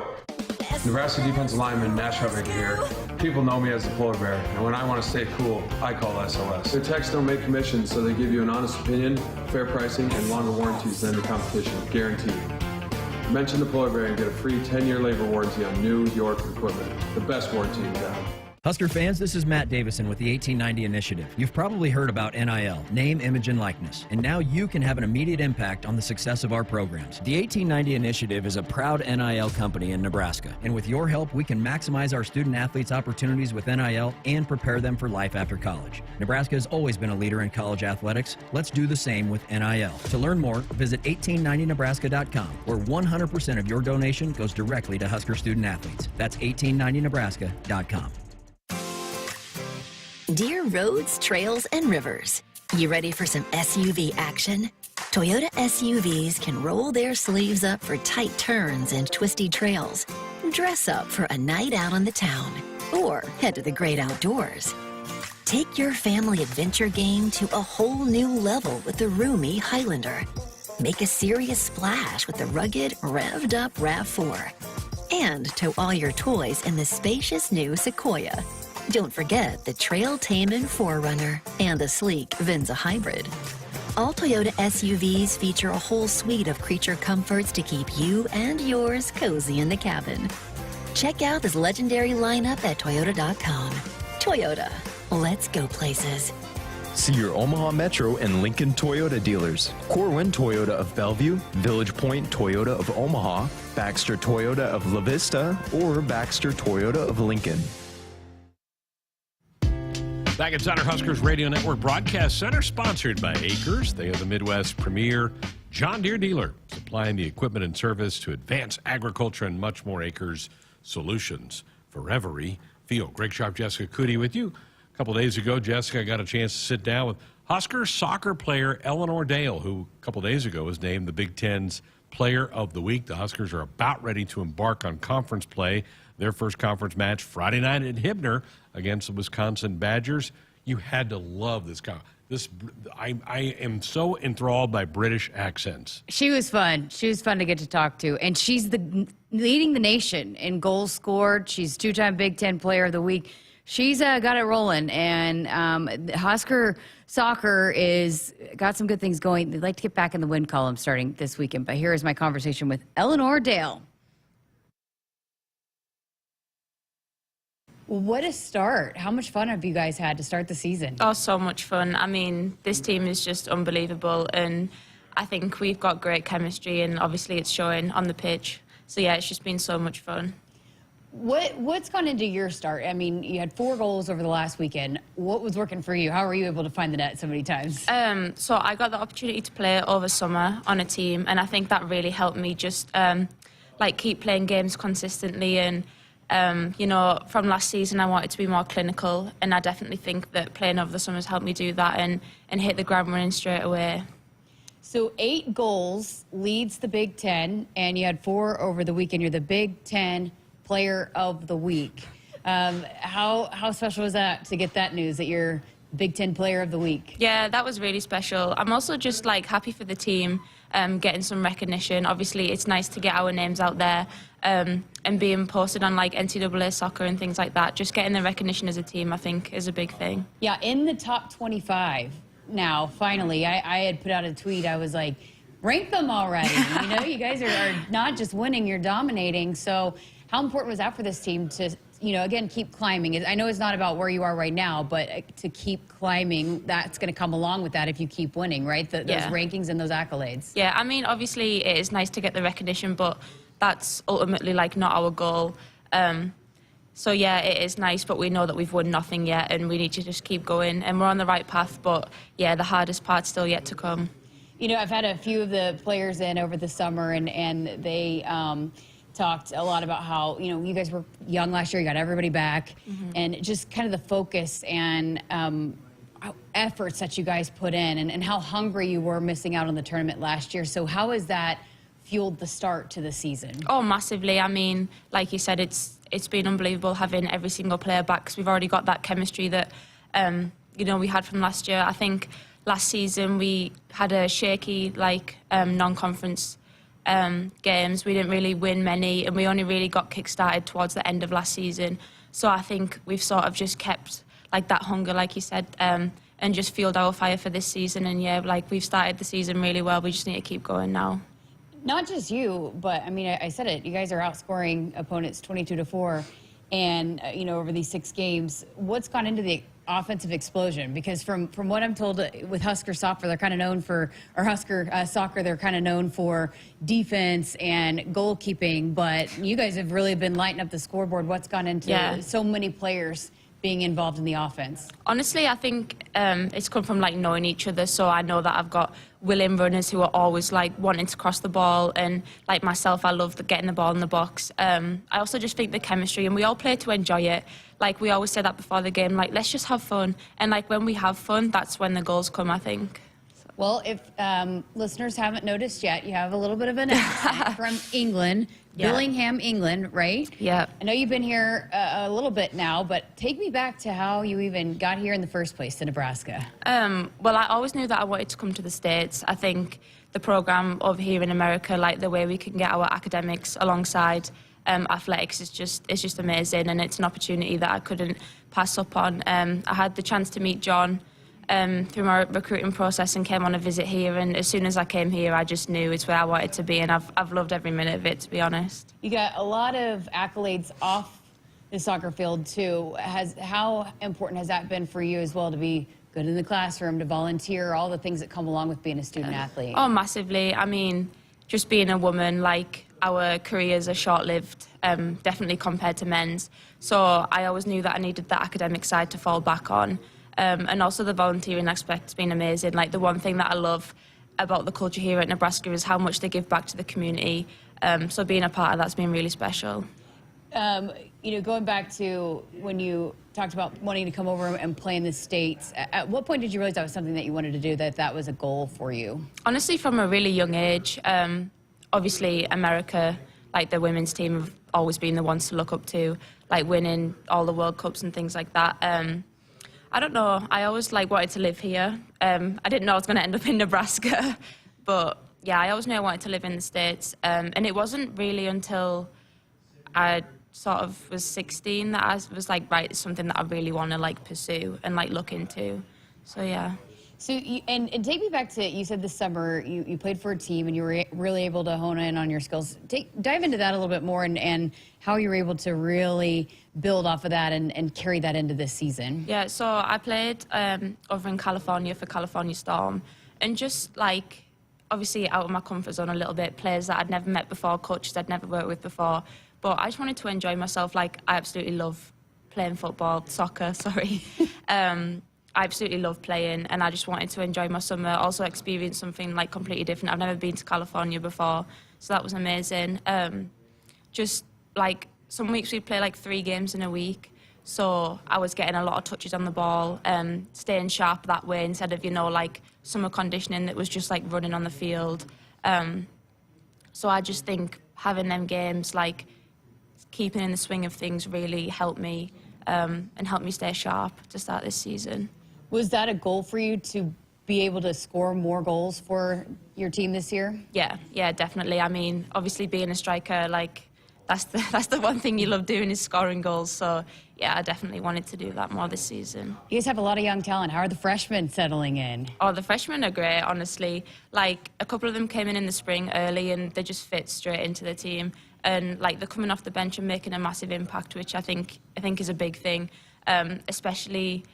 Nebraska defensive lineman Nash Hubbard here. People know me as the polar bear, and when I want to stay cool, I call SOS. Their techs don't make commissions, so they give you an honest opinion, fair pricing, and longer warranties than the competition, guaranteed. Mention the polar bear and get a free 10-year labor warranty on new York equipment. The best warranty in town. Husker fans, this is Matt Davison with the 1890 Initiative. You've probably heard about NIL, name, image, and likeness, and now you can have an immediate impact on the success of our programs. The 1890 Initiative is a proud NIL company in Nebraska, and with your help, we can maximize our student athletes' opportunities with NIL and prepare them for life after college. Nebraska has always been a leader in college athletics. Let's do the same with NIL. To learn more, visit 1890nebraska.com, where 100% of your donation goes directly to Husker student athletes. That's 1890nebraska.com. Dear roads, trails, and rivers, you ready for some SUV action? Toyota SUVs can roll their sleeves up for tight turns and twisty trails, dress up for a night out on the town, or head to the great outdoors. Take your family adventure game to a whole new level with the roomy Highlander. Make a serious splash with the rugged, revved-up RAV4. And tow all your toys in the spacious new Sequoia. Don't forget the Trail-Tamin 4Runner and the sleek Venza Hybrid. All Toyota SUVs feature a whole suite of creature comforts to keep you and yours cozy in the cabin. Check out this legendary lineup at Toyota.com. Toyota, let's go places. See your Omaha Metro and Lincoln Toyota dealers. Corwin Toyota of Bellevue, Village Point Toyota of Omaha, Baxter Toyota of La Vista, or Baxter Toyota of Lincoln. Back inside our Huskers Radio Network Broadcast Center, sponsored by Acres. They are the Midwest premier John Deere dealer, supplying the equipment and service to advance agriculture and much more. Acres Solutions for every field. Greg Sharpe Jessica Coody with you. A couple days ago, Jessica got a chance to sit down with Husker soccer player Eleanor Dale, who a couple days ago was named the Big Ten's Player of the Week. The Huskers are about ready to embark on conference play. Their first conference match Friday night at Hibner against the Wisconsin Badgers. You had to love this guy. I am so enthralled by British accents. She was fun. She was fun to get to talk to. And she's leading the nation in goals scored. She's two-time Big Ten Player of the Week. She's got it rolling. And Husker soccer is got some good things going. They'd like to get back in the win column starting this weekend. But here is my conversation with Eleanor Dale. What a start. How much fun have you guys had to start the season? Oh, so much fun. I mean, this team is just unbelievable, and I think we've got great chemistry, and obviously it's showing on the pitch. So, yeah, it's just been so much fun. What's gone into your start? I mean, you had 4 goals over the last weekend. What was working for you? How were you able to find the net so many times? So I got the opportunity to play over summer on a team, and I think that really helped me just, keep playing games consistently. And you know, from last season, I wanted to be more clinical, and I definitely think that playing over the summer has helped me do that and hit the ground running straight away. So 8 goals leads the Big Ten, and you had 4 over the weekend. You're the Big Ten Player of the Week. How special was that to get that news that you're Big Ten Player of the Week? Yeah, that was really special. I'm also just like happy for the team getting some recognition. Obviously, it's nice to get our names out there and being posted on like NCAA soccer and things like that. Just getting the recognition as a team, I think, is a big thing. Yeah, in the top 25 now, finally. I had put out a tweet. I was like, rank them already. You know, you guys are not just winning, you're dominating. So how important was that for this team to, you know, again, keep climbing? I know it's not about where you are right now, but to keep climbing, that's going to come along with that if you keep winning, right? Those rankings and those accolades. Yeah, I mean, obviously it is nice to get the recognition, but that's ultimately like not our goal. So yeah, it is nice, but we know that we've won nothing yet and we need to just keep going, and we're on the right path, but yeah, the hardest part's still yet to come. You know, I've had a few of the players in over the summer, and they talked a lot about how, you know, you guys were young last year, you got everybody back, and just kind of the focus and efforts that you guys put in, and how hungry you were missing out on the tournament last year. So how has that fueled the start to the season? Oh, massively. I mean, like you said, it's been unbelievable having every single player back, because we've already got that chemistry that, you know, we had from last year. I think last season we had a shaky, like, non-conference games. We didn't really win many, and we only really got kick-started towards the end of last season. So I think we've sort of just kept, like, that hunger, like you said, and just fueled our fire for this season. And, yeah, like, we've started the season really well. We just need to keep going now. Not just you, but I mean, I said it, you guys are outscoring opponents 22-4, and you know, over these 6 games, what's gone into the offensive explosion? Because from what I'm told, with Husker soccer, they're kind of known for, or Husker soccer, they're kind of known for defense and goalkeeping, but you guys have really been lighting up the scoreboard. What's gone into so many players being involved in the offense? Honestly, I think it's come from like knowing each other. So I know that I've got willing runners who are always like wanting to cross the ball, and like myself, I love getting the ball in the box. I also just think the chemistry, and we all play to enjoy it. Like we always say that before the game, like let's just have fun. And like when we have fun, that's when the goals come, I think. Well, if listeners haven't noticed yet, you have a little bit of an accent from England, Billingham, England, right? Yeah. I know you've been here a little bit now, but take me back to how you even got here in the first place to Nebraska. Well, I always knew that I wanted to come to the States. I think the program over here in America, like the way we can get our academics alongside athletics, is just amazing, and it's an opportunity that I couldn't pass up on. I had the chance to meet John through my recruiting process and came on a visit here, and as soon as I came here I just knew it's where I wanted to be, and I've loved every minute of it, to be honest. You got a lot of accolades off the soccer field too. How important has that been for you as well, to be good in the classroom, to volunteer, all the things that come along with being a student athlete? Oh, massively. I mean, just being a woman, like our careers are short-lived, definitely compared to men's, so I always knew that I needed that academic side to fall back on. And also the volunteering aspect has been amazing. Like the one thing that I love about the culture here at Nebraska is how much they give back to the community. So being a part of that's been really special. You know, going back to when you talked about wanting to come over and play in the States, at what point did you realize that was something that you wanted to do, that was a goal for you? Honestly, from a really young age. Obviously, America, like the women's team, have always been the ones to look up to, like winning all the World Cups and things like that. I don't know. I always wanted to live here. I didn't know I was going to end up in Nebraska, but yeah, I always knew I wanted to live in the States. And it wasn't really until I sort of was 16 that I was like, right, it's something that I really want to pursue and look into. So yeah. So and take me back to, you said this summer you played for a team and you were really able to hone in on your skills. Dive into that a little bit more, and how you were able to really build off of that and carry that into this season. Yeah, so I played over in California for California Storm, and just obviously out of my comfort zone a little bit, players that I'd never met before, coaches I'd never worked with before, but I just wanted to enjoy myself. I absolutely love playing soccer. I absolutely love playing, and I just wanted to enjoy my summer, also experience something completely different. I've never been to California before, so that was amazing. Just some weeks we'd play 3 games in a week, So I was getting a lot of touches on the ball, staying sharp that way instead of, like summer conditioning that was just like running on the field. So I just think having them games, like keeping in the swing of things, really helped me and helped me stay sharp to start this season. Was that a goal for you to be able to score more goals for your team this year? Yeah, definitely. I mean, obviously being a striker, like that's the one thing you love doing is scoring goals. So yeah, I definitely wanted to do that more this season. You guys have a lot of young talent. How are the freshmen settling in? Oh, the freshmen are great, honestly. Like a couple of them came in the spring early and they just fit straight into the team. And like they're coming off the bench and making a massive impact, which I think is a big thing, especially.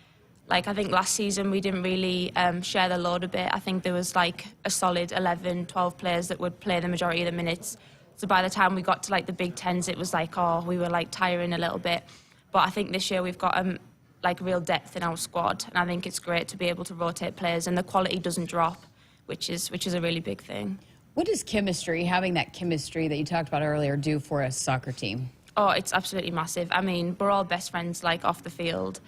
Like, I think last season we didn't really share the load a bit. I think there was, like, a solid 11, 12 players that would play the majority of the minutes. So by the time we got to, like, the Big Tens, it was like, we were, like, tiring a little bit. But I think this year we've got, like, real depth in our squad. And I think it's great to be able to rotate players. And the quality doesn't drop, which is a really big thing. What does chemistry, having that chemistry that you talked about earlier, do for a soccer team? Oh, it's absolutely massive. I mean, we're all best friends, like, off the field.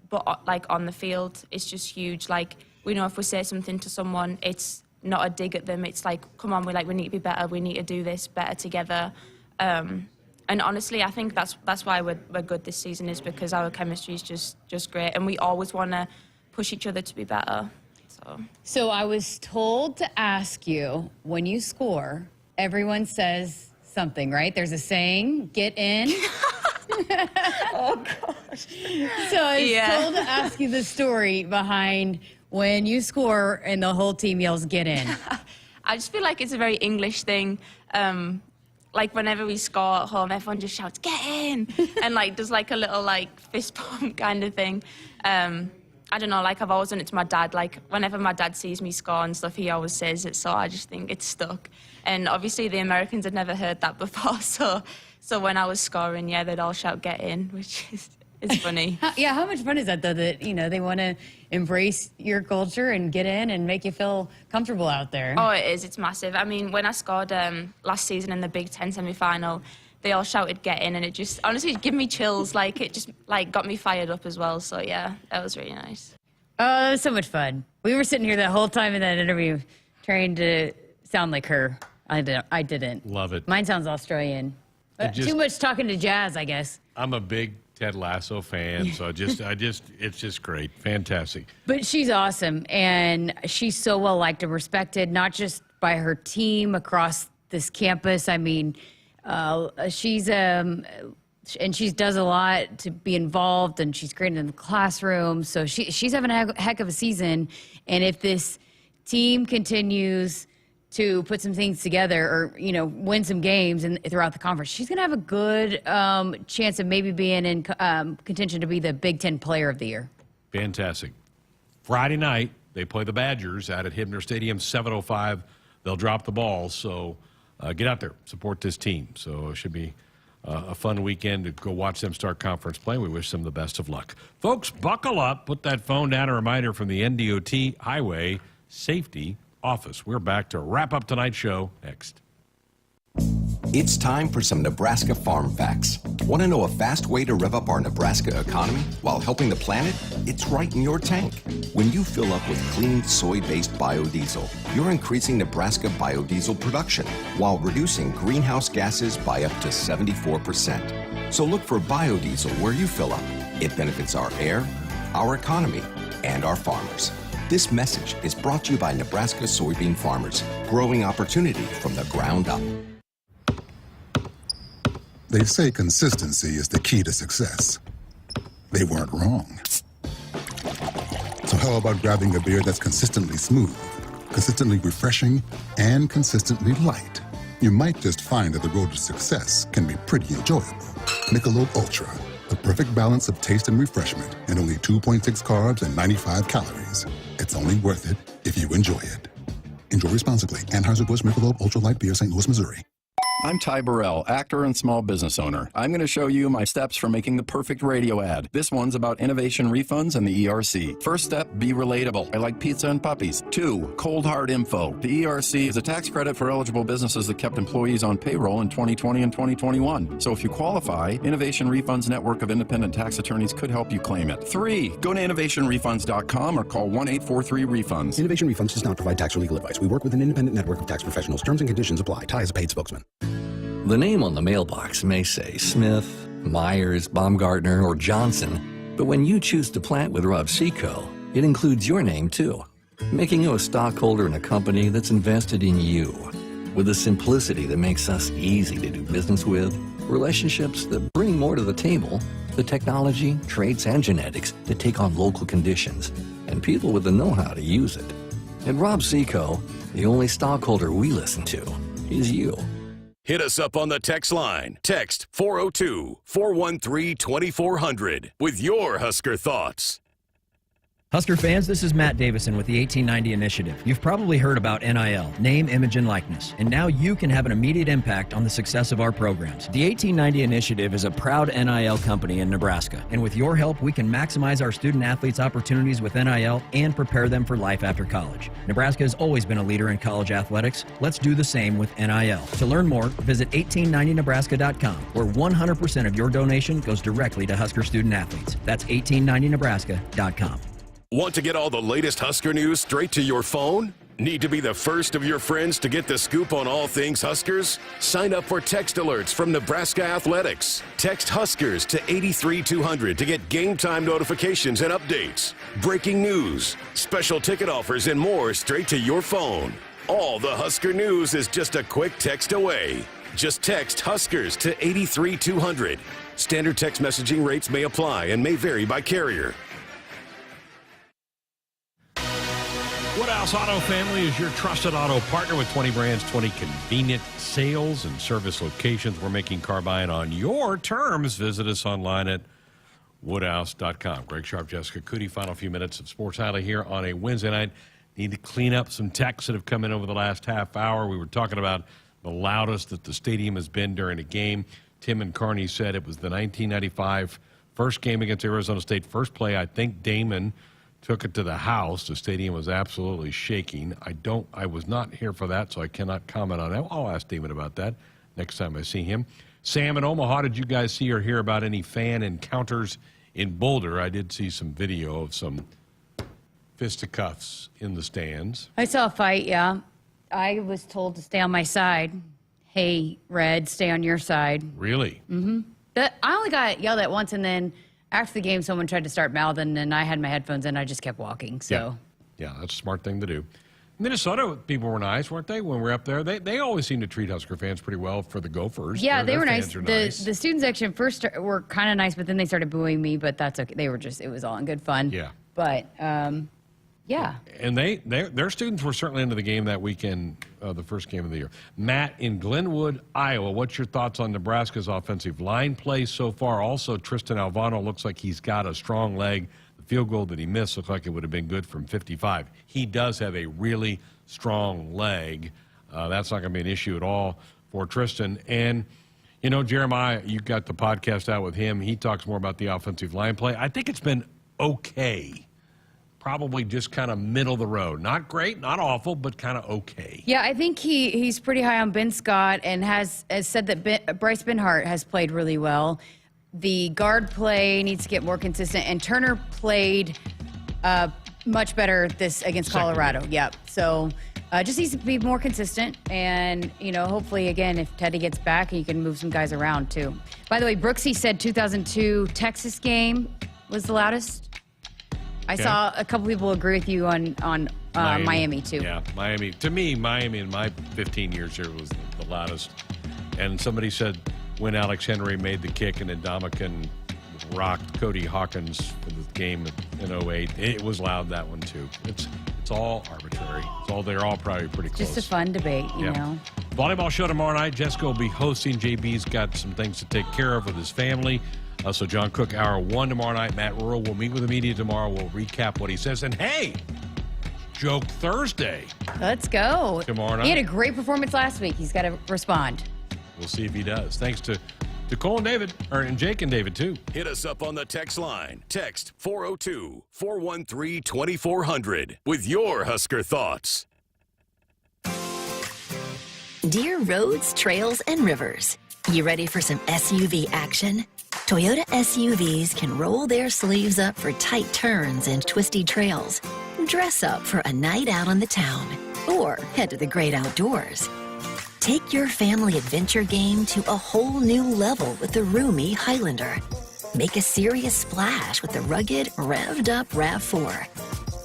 But like on the field, it's just huge. Like, we know if we say something to someone, it's not a dig at them. It's like, come on, we need to be better. We need to do this better together. And honestly, I think that's why we're good this season, is because our chemistry is just great, and we always want to push each other to be better. So I was told to ask you, when you score, everyone says something, right? There's a saying, get in. Oh, gosh. So I was told to ask you the story behind when you score and the whole team yells, get in. I just feel like it's a very English thing. Like, whenever we score at home, everyone just shouts, get in! And, like, does, like, a little, like, fist pump kind of thing. I don't know, like, I've always done it to my dad. Like, whenever my dad sees me score and stuff, he always says it, so I just think it's stuck. And obviously the Americans had never heard that before, so when I was scoring, they'd all shout, get in, which is funny. How much fun is that, though, that, they want to embrace your culture and get in and make you feel comfortable out there? Oh, it is. It's massive. I mean, when I scored last season in the Big Ten semi-final, they all shouted, get in, and it just, honestly, gave me chills. Like, it just, like, got me fired up as well. So, yeah, that was really nice. Oh, it was so much fun. We were sitting here the whole time in that interview trying to sound like her. I didn't. Love it. Mine sounds Australian. Too much talking to jazz, I guess. I'm a big Ted Lasso fan, so it's just great. Fantastic. But she's awesome, and she's so well liked and respected, not just by her team across this campus. I mean, she does a lot to be involved, and she's great in the classroom. So she's having a heck of a season, and if this team continues to put some things together, or win some games throughout the conference, she's going to have a good chance of maybe being in contention to be the Big Ten Player of the Year. Fantastic. Friday night they play the Badgers out at Hibner Stadium, 7:05. They'll drop the ball, so get out there, support this team. So it should be a fun weekend to go watch them start conference play. We wish them the best of luck. Folks, buckle up. Put that phone down. A reminder from the NDOT Highway Safety Office. We're back to wrap up tonight's show next. It's time for some Nebraska farm facts. Want to know a fast way to rev up our Nebraska economy while helping the planet? It's right in your tank. When you fill up with clean soy-based biodiesel, you're increasing Nebraska biodiesel production while reducing greenhouse gases by up to 74%. So look for biodiesel where you fill up. It benefits our air, our economy, and our farmers. This message is brought to you by Nebraska soybean farmers, growing opportunity from the ground up. They say consistency is the key to success. They weren't wrong. So how about grabbing a beer that's consistently smooth, consistently refreshing, and consistently light? You might just find that the road to success can be pretty enjoyable. Michelob Ultra, the perfect balance of taste and refreshment, and only 2.6 carbs and 95 calories. It's only worth it if you enjoy it. Enjoy responsibly. Anheuser-Busch Michelob Ultra Light Beer, St. Louis, Missouri. I'm Ty Burrell, actor and small business owner. I'm going to show you my steps for making the perfect radio ad. This one's about innovation refunds and the ERC. First step, be relatable. I like pizza and puppies. 2, cold hard info. The ERC is a tax credit for eligible businesses that kept employees on payroll in 2020 and 2021. So if you qualify, Innovation Refunds Network of Independent Tax Attorneys could help you claim it. 3, go to innovationrefunds.com or call 1-843-REFUNDS. Innovation Refunds does not provide tax or legal advice. We work with an independent network of tax professionals. Terms and conditions apply. Ty is a paid spokesman. The name on the mailbox may say Smith, Myers, Baumgartner, or Johnson, but when you choose to plant with Rob Seco, it includes your name too, making you a stockholder in a company that's invested in you. With the simplicity that makes us easy to do business with, relationships that bring more to the table, the technology, traits, and genetics that take on local conditions, and people with the know-how to use it. At Rob Seco, the only stockholder we listen to is you. Hit us up on the text line. Text 402-413-2400 with your Husker thoughts. Husker fans, this is Matt Davison with the 1890 Initiative. You've probably heard about NIL, name, image, and likeness, and now you can have an immediate impact on the success of our programs. The 1890 Initiative is a proud NIL company in Nebraska, and with your help, we can maximize our student athletes' opportunities with NIL and prepare them for life after college. Nebraska has always been a leader in college athletics. Let's do the same with NIL. To learn more, visit 1890nebraska.com, where 100% of your donation goes directly to Husker student athletes. That's 1890nebraska.com. Want to get all the latest Husker news straight to your phone? Need to be the first of your friends to get the scoop on all things Huskers? Sign up for text alerts from Nebraska Athletics. Text Huskers to 83200 to get game time notifications and updates, breaking news, special ticket offers, and more straight to your phone. All the Husker news is just a quick text away. Just text Huskers to 83200. Standard text messaging rates may apply and may vary by carrier. Woodhouse Auto Family is your trusted auto partner with 20 brands, 20 convenient sales and service locations. We're making car buying on your terms. Visit us online at woodhouse.com. Greg Sharpe, Jessica Coody, final few minutes of Sports Highlight here on a Wednesday night. Need to clean up some texts that have come in over the last half hour. We were talking about the loudest that the stadium has been during a game. Tim and Carney said it was the 1995 first game against Arizona State. First play, I think Damon took it to the house. The stadium was absolutely shaking. I was not here for that, so I cannot comment on that. I'll ask Damon about that next time I see him. Sam in Omaha, did you guys see or hear about any fan encounters in Boulder? I did see some video of some fisticuffs in the stands. I saw a fight, yeah. I was told to stay on my side. Hey, Red, stay on your side. Really? Mm-hmm. I only got yelled at once, and then after the game, someone tried to start mouthing, and I had my headphones in. I just kept walking. So, yeah, that's a smart thing to do. Minnesota people were nice, weren't they? When we were up there, they always seem to treat Husker fans pretty well for the Gophers. Yeah, they were nice. nice. The student section first were kind of nice, but then they started booing me. But that's okay. It was all in good fun. Yeah. But yeah. And their students were certainly into the game that weekend, the first game of the year. Matt in Glenwood, Iowa, what's your thoughts on Nebraska's offensive line play so far? Also, Tristan Alvano looks like he's got a strong leg. The field goal that he missed looked like it would have been good from 55. He does have a really strong leg. That's not going to be an issue at all for Tristan. And, you know, Jeremiah, you got the podcast out with him. He talks more about the offensive line play. I think it's been okay. Probably just kind of middle of the road. Not great, not awful, but kind of okay. Yeah, I think he's pretty high on Ben Scott and has said that Bryce Benhart has played really well. The guard play needs to get more consistent, and Turner played much better against Colorado. Yep. So just needs to be more consistent, and hopefully again if Teddy gets back, he can move some guys around too. By the way, Brooksy said 2002 Texas game was the loudest. I saw a couple people agree with you on Miami too. Yeah, Miami. To me, Miami in my 15 years here was the loudest. And somebody said when Alex Henry made the kick and Ndamukong rocked Cody Hawkins for the game in 08, it was loud, that one too. It's all arbitrary. They're all probably pretty close. Just a fun debate, you know. Volleyball show tomorrow night. Jessica will be hosting. JB's got some things to take care of with his family. So John Cook, hour 1 tomorrow night. Matt Rural will meet with the media tomorrow. We'll recap what he says. And hey, Joke Thursday. Let's go. Tomorrow night. He had a great performance last week. He's got to respond. we'll see if he does. Thanks to Cole and David, and Jake and David, too. Hit us up on the text line. Text 402-413-2400 with your Husker thoughts. Dear roads, trails, and rivers, you ready for some SUV action? Toyota SUVs can roll their sleeves up for tight turns and twisty trails. Dress up for a night out on the town, or head to the great outdoors. Take your family adventure game to a whole new level with the roomy Highlander. Make a serious splash with the rugged, revved-up RAV4.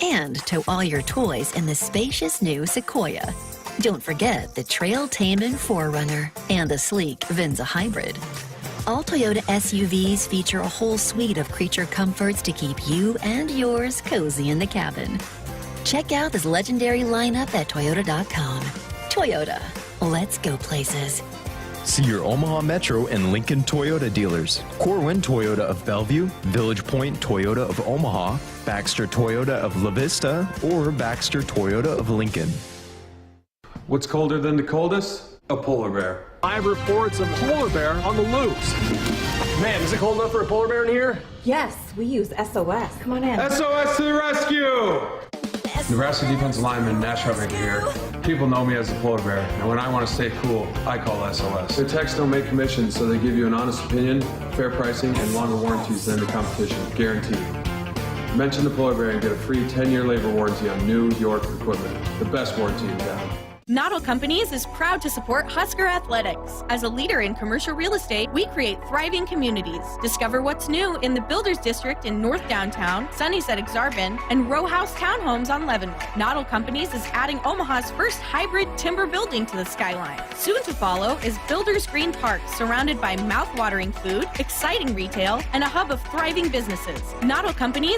And tow all your toys in the spacious new Sequoia. Don't forget the Trail-Tamin 4Runner and the sleek Venza Hybrid. All Toyota SUVs feature a whole suite of creature comforts to keep you and yours cozy in the cabin. Check out this legendary lineup at Toyota.com. Toyota, let's go places. See your Omaha Metro and Lincoln Toyota dealers. Corwin Toyota of Bellevue, Village Point Toyota of Omaha, Baxter Toyota of La Vista, or Baxter Toyota of Lincoln. What's colder than the coldest? A polar bear. I have reports of polar bear on the loose. Man, is it cold enough for a polar bear in here? Yes, we use SOS. Come on in. SOS to the rescue! Nebraska defensive lineman Nash Harvick here. People know me as the polar bear, and when I want to stay cool, I call SOS. Their techs don't make commissions, so they give you an honest opinion, fair pricing, and longer warranties than the competition, guaranteed. Mention the polar bear and get a free 10-year labor warranty on new York equipment. The best warranty in town. Noddle Companies is proud to support Husker Athletics. As a leader in commercial real estate, we create thriving communities. Discover what's new in the Builders District in North Downtown, Sunnyside Exarban, and row house townhomes on Leavenworth. Noddle Companies is adding Omaha's first hybrid timber building to the skyline. Soon to follow is Builders Green Park, surrounded by mouth-watering food, exciting retail, and a hub of thriving businesses. Noddle Companies